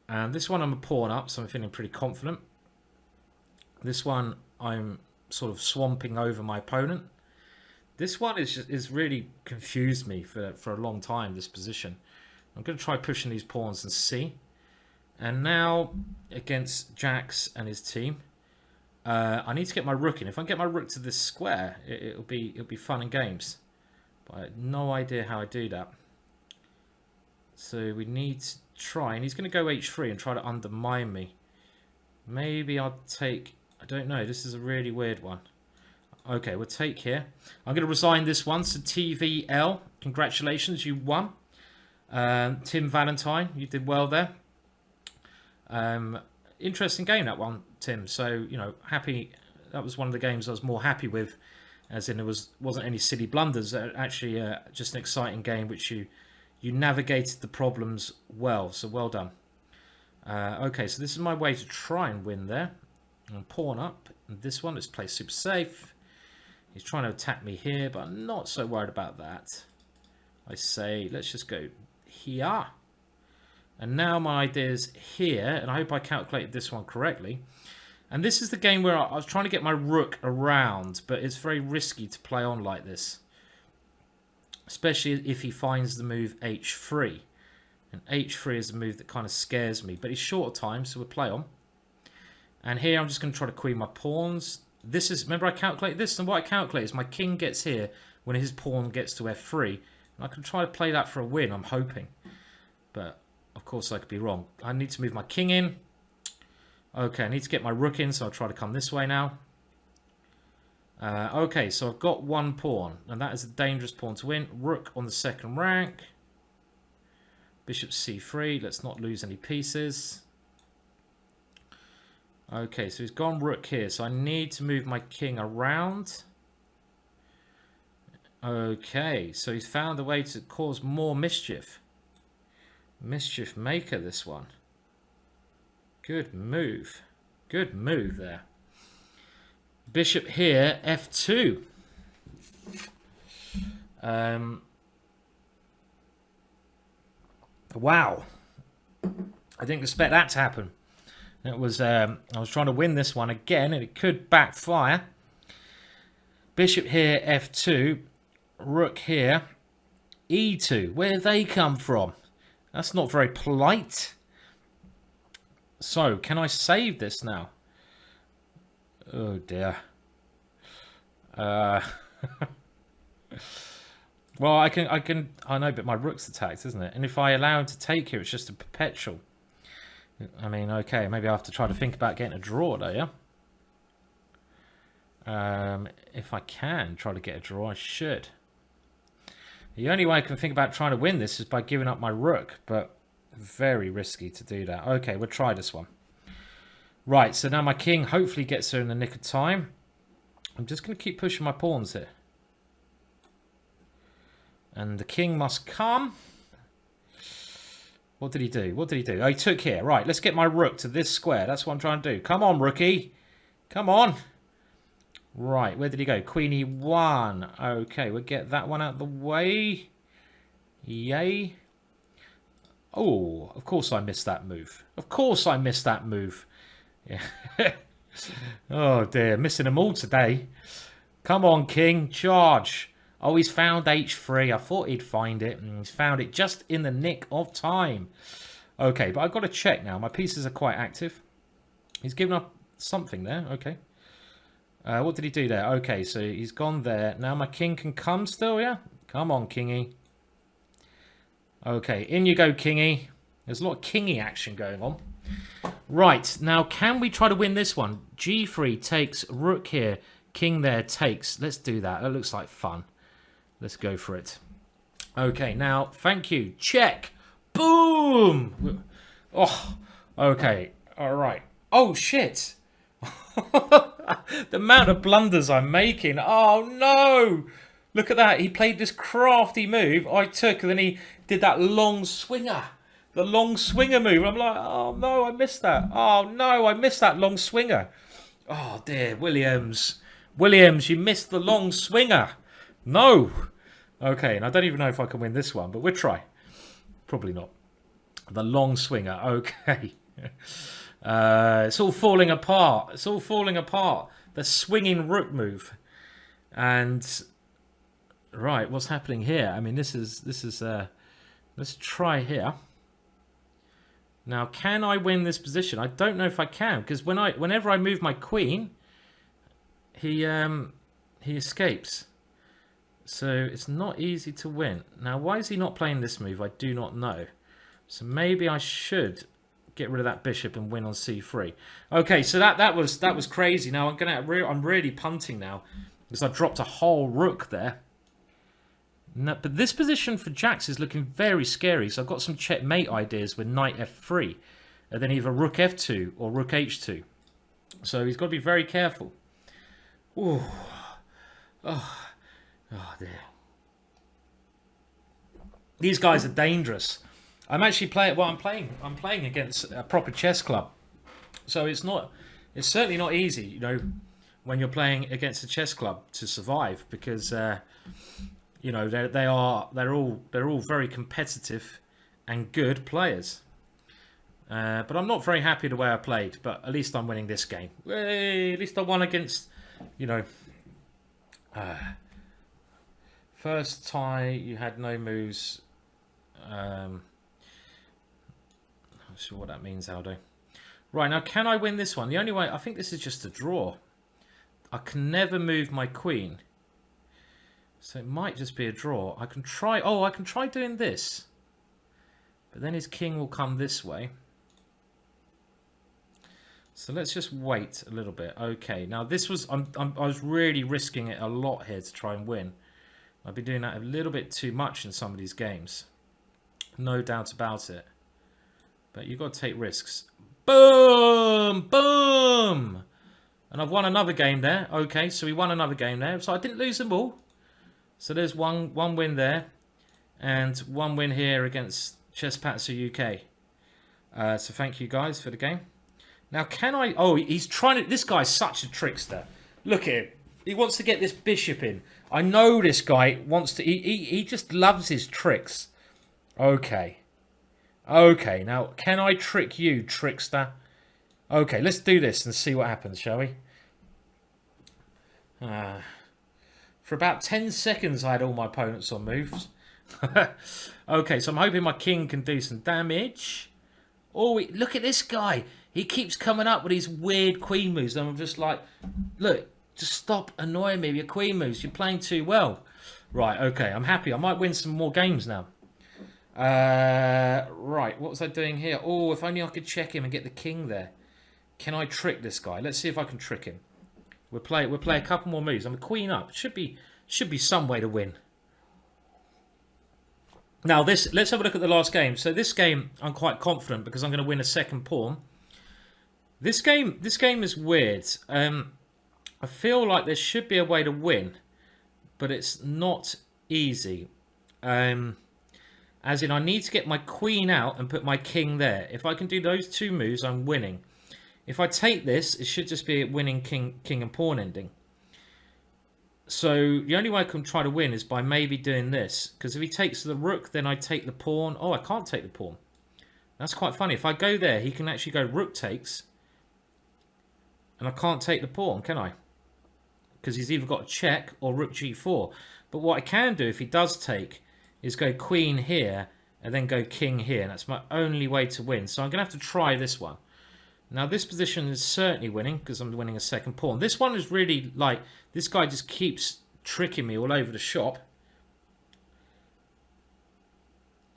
And this one I'm a pawn up, so I'm feeling pretty confident. This one I'm sort of swamping over my opponent. This one is really confused me for a long time, this position. I'm going to try pushing these pawns and see. And now against Jax and his team, I need to get my rook in. If I can get my rook to this square, it'll be fun and games. But I have no idea how I do that. So we need to try, and he's going to go h3 and try to undermine me. Maybe I'll take, I don't know, this is a really weird one. Okay, we'll take here. I'm going to resign this one, so TVL, congratulations, you won. Tim Valentine, you did well there. Interesting game, that one, Tim. So, you know, happy, that was one of the games I was more happy with, as in there wasn't any silly blunders. Actually, just an exciting game, which you navigated the problems well, so well done. Okay, so this is my way to try and win there. I'm pawn up, and this one, let's play super safe. He's trying to attack me here, but I'm not so worried about that. I say, let's just go here. And now my idea is here, and I hope I calculated this one correctly. And this is the game where I was trying to get my rook around, but it's very risky to play on like this. Especially if he finds the move h3. And h3 is a move that kind of scares me. But he's short of time, so we'll play on. And here I'm just going to try to queen my pawns. This is, remember I calculated this? And what I calculate is my king gets here when his pawn gets to f3. And I can try to play that for a win, I'm hoping. But, of course, I could be wrong. I need to move my king in. Okay, I need to get my rook in, so I'll try to come this way now. Okay, so I've got one pawn, and that is a dangerous pawn to win. Rook on the second rank. Bishop c3. Let's not lose any pieces. Okay, so he's gone rook here, so I need to move my king around. Okay, so he's found a way to cause more mischief. Mischief maker, this one. Good move. Good move there. Bishop here, f2. Wow. I didn't expect that to happen. It was I was trying to win this one again, and it could backfire. Bishop here, f2. Rook here, e2. Where did they come from? That's not very polite. So, can I save this now? Oh dear. Well, I know, but my rook's attacked, isn't it? And if I allow him to take here, it's just a perpetual. I mean, okay, maybe I have to try to think about getting a draw, though, yeah? If I can try to get a draw, I should. The only way I can think about trying to win this is by giving up my rook, but very risky to do that. Okay, we'll try this one. Right, so now my king hopefully gets there in the nick of time. I'm just going to keep pushing my pawns here. And the king must come. What did he do? What did he do? Oh, he took here. Right, let's get my rook to this square. That's what I'm trying to do. Come on, rookie. Come on. Right, where did he go? Queen e1. Okay, we'll get that one out of the way. Yay. Oh, of course I missed that move. Of course I missed that move. Yeah. Oh, dear. Missing them all today. Come on, king. Charge. Oh, he's found h3. I thought he'd find it, and he's found it just in the nick of time. Okay, but I've got to check now. My pieces are quite active. He's given up something there. Okay. What did he do there? Okay, so he's gone there. Now my king can come still, yeah? Come on, kingy. Okay, in you go, kingy. There's a lot of kingy action going on. Right, now can we try to win this one? G3 takes, rook here, king there takes. Let's do that. That looks like fun. Let's go for it. Okay, now, thank you. Check. Boom! Oh, okay. All right. Oh, shit. The amount of blunders I'm making. Oh, no. Look at that. He played this crafty move. I took, and then he did that long swinger. The long swinger move. I'm like, oh no, I missed that. Oh no, I missed that long swinger. Oh dear, Williams. Williams, you missed the long swinger. No. Okay, and I don't even know if I can win this one, but we'll try. Probably not. The long swinger. Okay. It's all falling apart. It's all falling apart. The swinging rook move. And right, what's happening here? I mean, this is let's try here. Now, can I win this position? I don't know if I can, because whenever I move my queen, he escapes. So it's not easy to win. Now, why is he not playing this move? I do not know. So maybe I should get rid of that bishop and win on c3. Okay, so that was crazy. Now I'm really punting now because I dropped a whole rook there. No, but this position for jacks is looking very scary. So I've got some checkmate ideas with knight f3, and then either rook f2 or rook h2. So he's got to be very careful. Ooh. Oh dear. These guys are dangerous. I'm actually playing. Well, I'm playing against a proper chess club, so it's certainly not easy, you know, when you're playing against a chess club to survive, because you know they're all very competitive and good players. But I'm not very happy the way I played. But at least I'm winning this game. Hey, at least I won against, you know. First tie, you had no moves. I'm not sure what that means, Aldo. Right, now can I win this one? The only way, I think this is just a draw. I can never move my queen. So it might just be a draw. I can try, I can try doing this. But then his king will come this way. So let's just wait a little bit. Okay, now this was, I was really risking it a lot here to try and win. I've been doing that a little bit too much in some of these games. No doubt about it. But you've got to take risks. Boom! Boom! And I've won another game there. Okay, so we won another game there. So I didn't lose them all. So there's one win there. And one win here against Battersea UK. So thank you guys for the game. Now can I... Oh, he's trying to... This guy's such a trickster. Look at him. He wants to get this bishop in. I know this guy wants to... He just loves his tricks. Okay. Okay, now can I trick you, trickster? Okay, let's do this and see what happens, shall we? For about 10 seconds I had all my opponents on moves. Okay, so I'm hoping my king can do some damage. Oh, look at this guy. He keeps coming up with these weird queen moves. And I'm just like, look, just stop annoying me with your queen moves. You're playing too well. Right, okay, I'm happy. I might win some more games now. Right, what was I doing here? Oh, if only I could check him and get the king there. Can I trick this guy? Let's see if I can trick him. We'll play a couple more moves. I'm a queen up. Should be some way to win. Now let's have a look at the last game. So this game I'm quite confident because I'm going to win a second pawn. This game is weird. I feel like there should be a way to win, but it's not easy. As in, I need to get my queen out and put my king there. If I can do those two moves, I'm winning. If I take this, it should just be a winning king and pawn ending. So the only way I can try to win is by maybe doing this. Because if he takes the rook, then I take the pawn. Oh, I can't take the pawn. That's quite funny. If I go there, he can actually go rook takes. And I can't take the pawn, can I? Because he's either got a check or rook g4. But what I can do if he does take is go queen here and then go king here. And that's my only way to win. So I'm going to have to try this one. Now this position is certainly winning because I'm winning a second pawn. This one is really like, this guy just keeps tricking me all over the shop.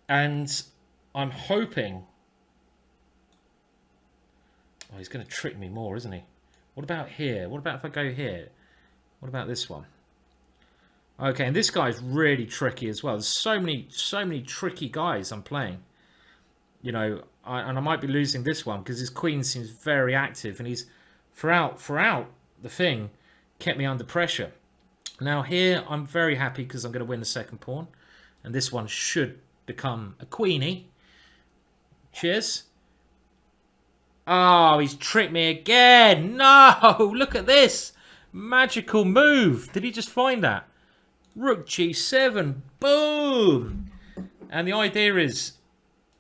And I'm hoping... Oh, he's going to trick me more, isn't he? What about here? What about if I go here? What about this one? Okay, and this guy's really tricky as well. There's so many tricky guys I'm playing. You know, I might be losing this one because his queen seems very active, and he's throughout the thing kept me under pressure. Now here, I'm very happy because I'm going to win the second pawn. And this one should become a queenie. Cheers. Oh, he's tricked me again. No, look at this. Magical move. Did he just find that? Rook g7. Boom. And the idea is,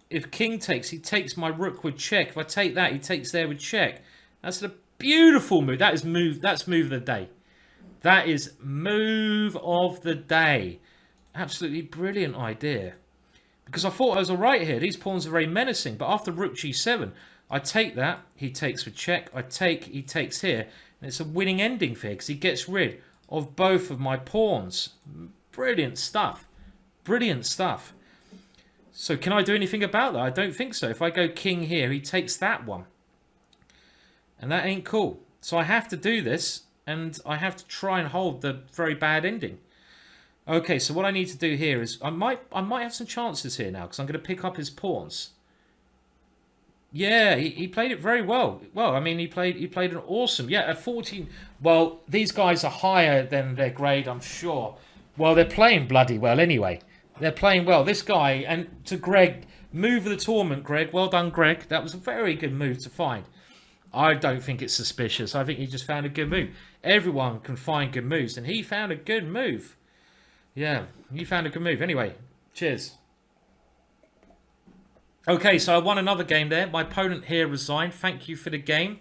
if king takes, he takes my rook with check. If I take that, he takes there with check. That's a beautiful move. That is move. That's move of the day. That is move of the day. Absolutely brilliant idea. Because I thought I was all right here. These pawns are very menacing. But after rook g7, I take that. He takes with check. I take. He takes here. And it's a winning ending for here because he gets rid of both of my pawns. Brilliant stuff. Brilliant stuff. So can I do anything about that? I don't think so. If I go king here, he takes that one. And that ain't cool. So I have to do this. And I have to try and hold the very bad ending. Okay, so what I need to do here is I might have some chances here now because I'm going to pick up his pawns. Yeah, he played it very well. Well, I mean, he played an awesome. Yeah, at 14. Well, these guys are higher than their grade, I'm sure. Well, they're playing bloody well anyway. They're playing well. This guy, and to Greg, move of the tournament, Greg. Well done, Greg. That was a very good move to find. I don't think it's suspicious. I think he just found a good move. Everyone can find good moves, and he found a good move. Yeah, he found a good move. Anyway, cheers. Okay, so I won another game there. My opponent here resigned. Thank you for the game.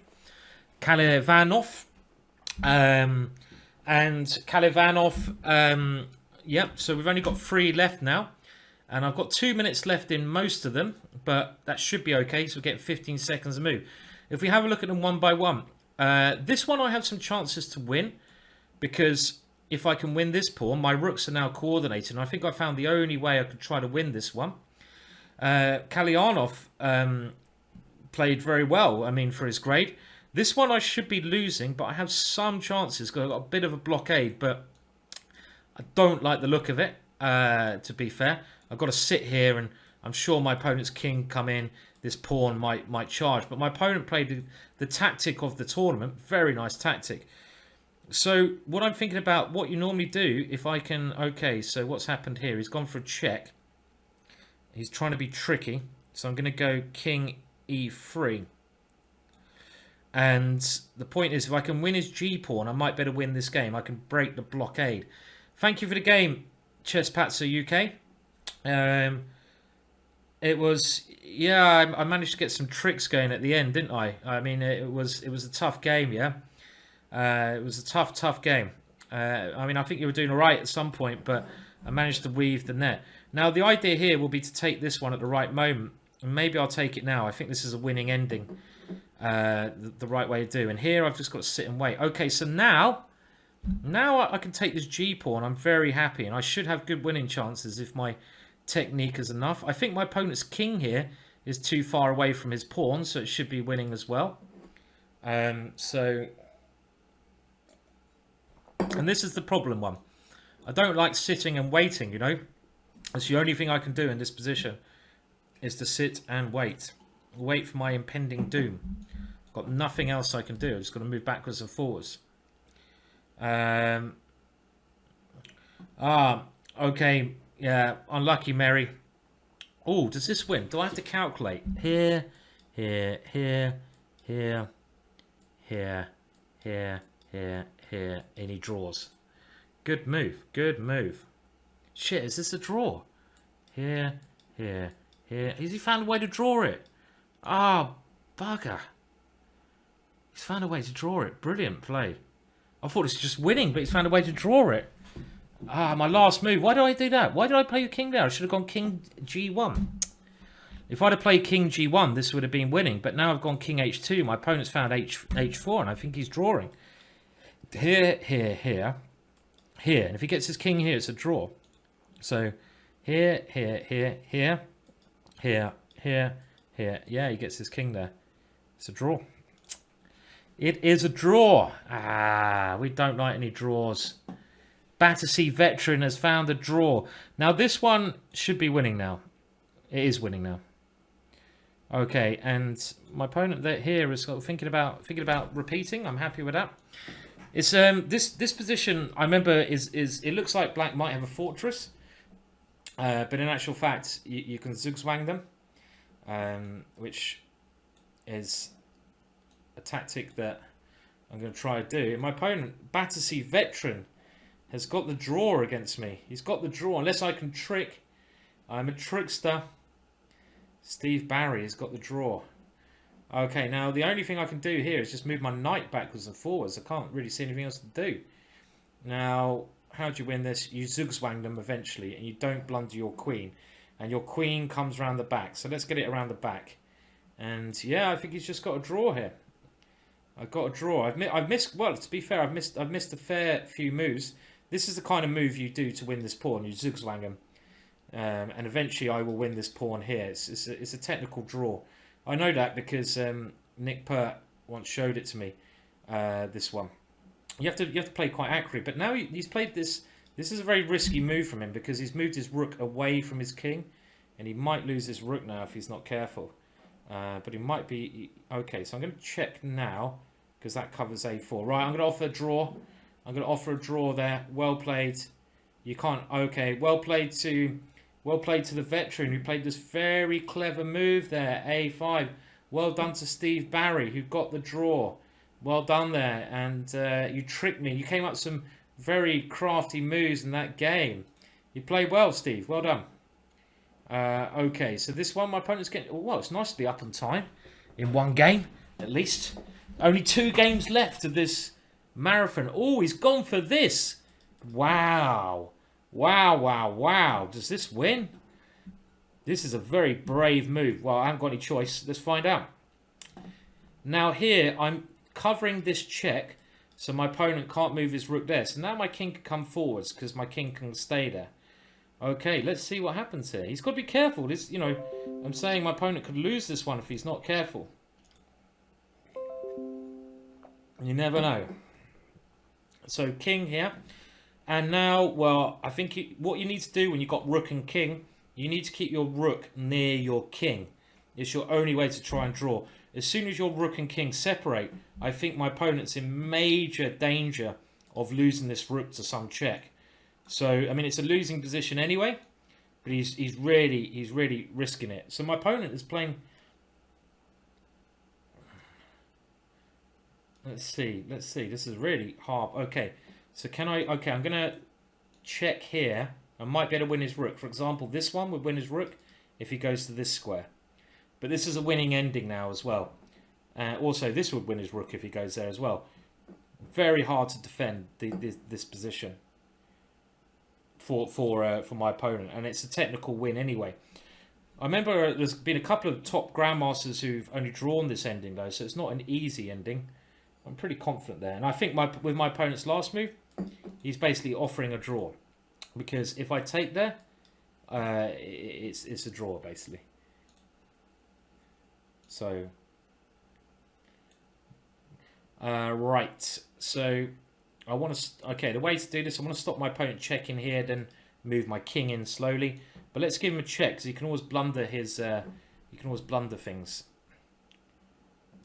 Kalivanov. And Kalivanov, yep, so we've only got 3 left now. And I've got 2 minutes left in most of them, but that should be okay. So we're getting 15 seconds to move. If we have a look at them one by one, this one I have some chances to win because if I can win this pawn, my rooks are now coordinated. And I think I found the only way I could try to win this one. Kalyanov played very well, I mean, for his grade. This one I should be losing, but I have some chances because I've got a bit of a blockade, but I don't like the look of it, to be fair. I've got to sit here and I'm sure my opponent's king come in. This pawn might charge. But my opponent played the tactic of the tournament. Very nice tactic. So what I'm thinking about, what you normally do, if I can... Okay, so what's happened here? He's gone for a check. He's trying to be tricky. So I'm going to go king e3. And the point is, if I can win his g-pawn, I might better win this game. I can break the blockade. Thank you for the game, Chesspazer UK. It was... Yeah, I managed to get some tricks going at the end, didn't I? I mean, it was a tough game, yeah? It was a tough game. I mean, I think you were doing all right at some point, but I managed to weave the net. Now, the idea here will be to take this one at the right moment. And maybe I'll take it now. I think this is a winning ending. The right way to do. And here I've just got to sit and wait. Okay, so now I can take this g-pawn. I'm very happy. And I should have good winning chances if my technique is enough. I think my opponent's king here is too far away from his pawn, so it should be winning as well. And this is the problem one. I don't like sitting and waiting, you know. That's the only thing I can do in this position is to sit and wait. Wait for my impending doom. Got nothing else I can do. I've just got to move backwards and forwards. Okay. Yeah, unlucky, Mary. Oh, does this win? Do I have to calculate? Here, here, here, here, here, here, here, here. And he draws. Good move. Good move. Shit, is this a draw? Here, here, here. Has he found a way to draw it? Ah, bugger. He's found a way to draw it. Brilliant play. I thought it was just winning, but he's found a way to draw it. Ah, my last move. Why did I do that? Why did I play king there? I should have gone king g1. If I'd have played king g1, this would have been winning. But now I've gone king h2. My opponent's found h4, and I think he's drawing. Here, here, here, here. And if he gets his king here, it's a draw. So here, here, here, here, here, here, here. Yeah, he gets his king there. It's a draw. It is a draw. Ah, we don't like any draws. Battersea veteran has found a draw. Now this one should be winning now. It is winning now. Okay, and my opponent here is thinking about repeating. I'm happy with that. It's this position I remember is it looks like black might have a fortress, but in actual fact you can zugzwang them, which is a tactic that I'm going to try to do. My opponent, Battersea Veteran, has got the draw against me. He's got the draw unless I can trick. I'm a trickster. Steve Barry has got the draw. Okay, now the only thing I can do here is just move my knight backwards and forwards. I can't really see anything else to do. Now, how do you win this? You zugzwang them eventually, and you don't blunder your queen. And your queen comes around the back. So let's get it around the back. And yeah, I think he's just got a draw here. I've got a draw. I've missed. Well, to be fair, I've missed a fair few moves. This is the kind of move you do to win this pawn. You zugzwang him, and eventually I will win this pawn here. It's a technical draw. I know that because Nick Pert once showed it to me. This one, you have to play quite accurately. But now he's played this. This is a very risky move from him because he's moved his rook away from his king, and he might lose his rook now if he's not careful. But he might be okay. So I'm going to check now because that covers a4. Right, I'm going to offer a draw. I'm going to offer a draw there. Well played. You can't. Okay, well played to the veteran who played this very clever move there. A5. Well done to Steve Barry who got the draw. Well done there. And you tricked me. You came up with some very crafty moves in that game. You played well, Steve. Well done. Okay, so this one, my opponent's getting... Well, it's nice to be up on time in one game, at least. Only 2 games left of this marathon. Oh, he's gone for this. Wow. Wow, wow, wow. Does this win? This is a very brave move. Well, I haven't got any choice. Let's find out. Now here, I'm covering this check, so my opponent can't move his rook there. So now my king can come forwards, because my king can stay there. Okay, let's see what happens here. He's got to be careful. This, you know, I'm saying my opponent could lose this one if he's not careful. You never know. So king here. And now, well, I think what you need to do when you've got rook and king, you need to keep your rook near your king. It's your only way to try and draw. As soon as your rook and king separate, I think my opponent's in major danger of losing this rook to some check. So, I mean, it's a losing position anyway, but he's really risking it. So my opponent is playing... Let's see. This is really hard. Okay, so can I... Okay, I'm going to check here. I might be able to win his rook. For example, this one would win his rook if he goes to this square. But this is a winning ending now as well. Also, this would win his rook if he goes there as well. Very hard to defend this position for my opponent, and it's a technical win anyway. I remember there's been a couple of top grandmasters who've only drawn this ending though, so it's not an easy ending. I'm pretty confident there, and I think with my opponent's last move, he's basically offering a draw, because if I take there, it's a draw basically. So right, so I want to... Okay, the way to do this, I want to stop my opponent checking here, then move my king in slowly. But let's give him a check, because he can always blunder his... he can always blunder things.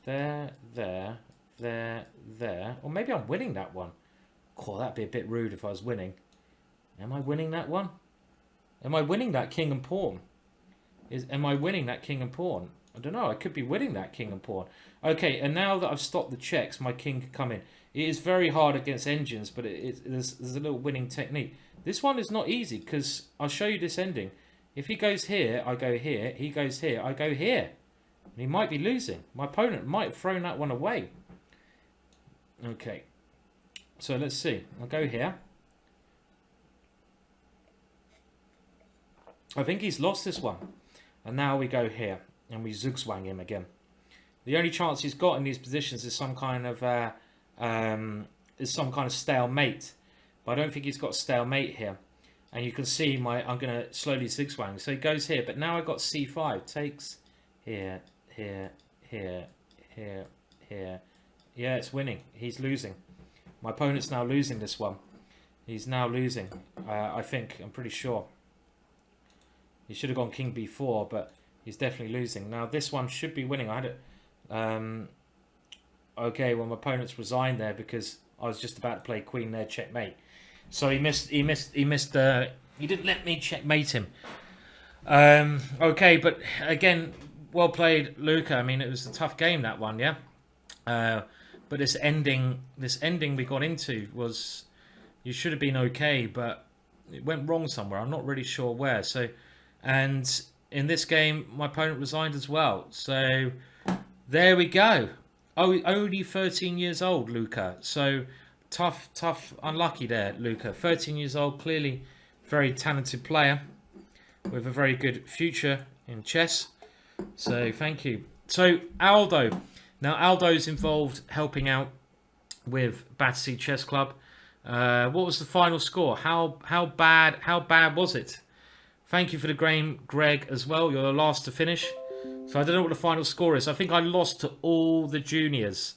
There. Or maybe I'm winning that one. Oh, that'd be a bit rude if I was winning. Am I winning that one? Am I winning that king and pawn? Am I winning that king and pawn? I don't know. I could be winning that king and pawn. Okay, and now that I've stopped the checks, my king can come in. It is very hard against engines, but there's a little winning technique. This one is not easy, because I'll show you this ending. If he goes here, I go here. He goes here, I go here. And he might be losing. My opponent might have thrown that one away. Okay. So let's see. I'll go here. I think he's lost this one. And now we go here. And we zugzwang him again. The only chance he's got in these positions is some kind of stalemate. But I don't think he's got stalemate here. And you can see I'm going to slowly zigzag. So he goes here. But now I've got c5. Takes here, here, here, here, here. Yeah, it's winning. He's losing. My opponent's now losing this one. He's now losing. I think. I'm pretty sure. He should have gone king b4, but he's definitely losing. Now this one should be winning. I had it. Okay, well my opponent's resigned there because I was just about to play queen there, checkmate. So he missed. He didn't let me checkmate him. Okay, but again, well played, Luca. I mean, it was a tough game, that one, yeah. But this ending we got into was, you should have been okay, but it went wrong somewhere. I'm not really sure where. So, and in this game, my opponent resigned as well. So there we go. Oh, only 13 years old, Luca. So tough, unlucky there, Luca. 13 years old, clearly very talented player with a very good future in chess. So thank you. So Aldo. Now Aldo's involved helping out with Battersea Chess Club. What was the final score? How bad was it? Thank you for the game, Greg, as well. You're the last to finish. So I don't know what the final score is. I think I lost to all the juniors.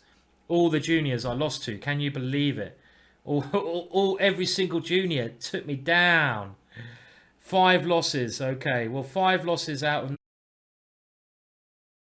All the juniors I lost to. Can you believe it? Every single junior took me down. 5 losses. Okay, well, 5 losses out of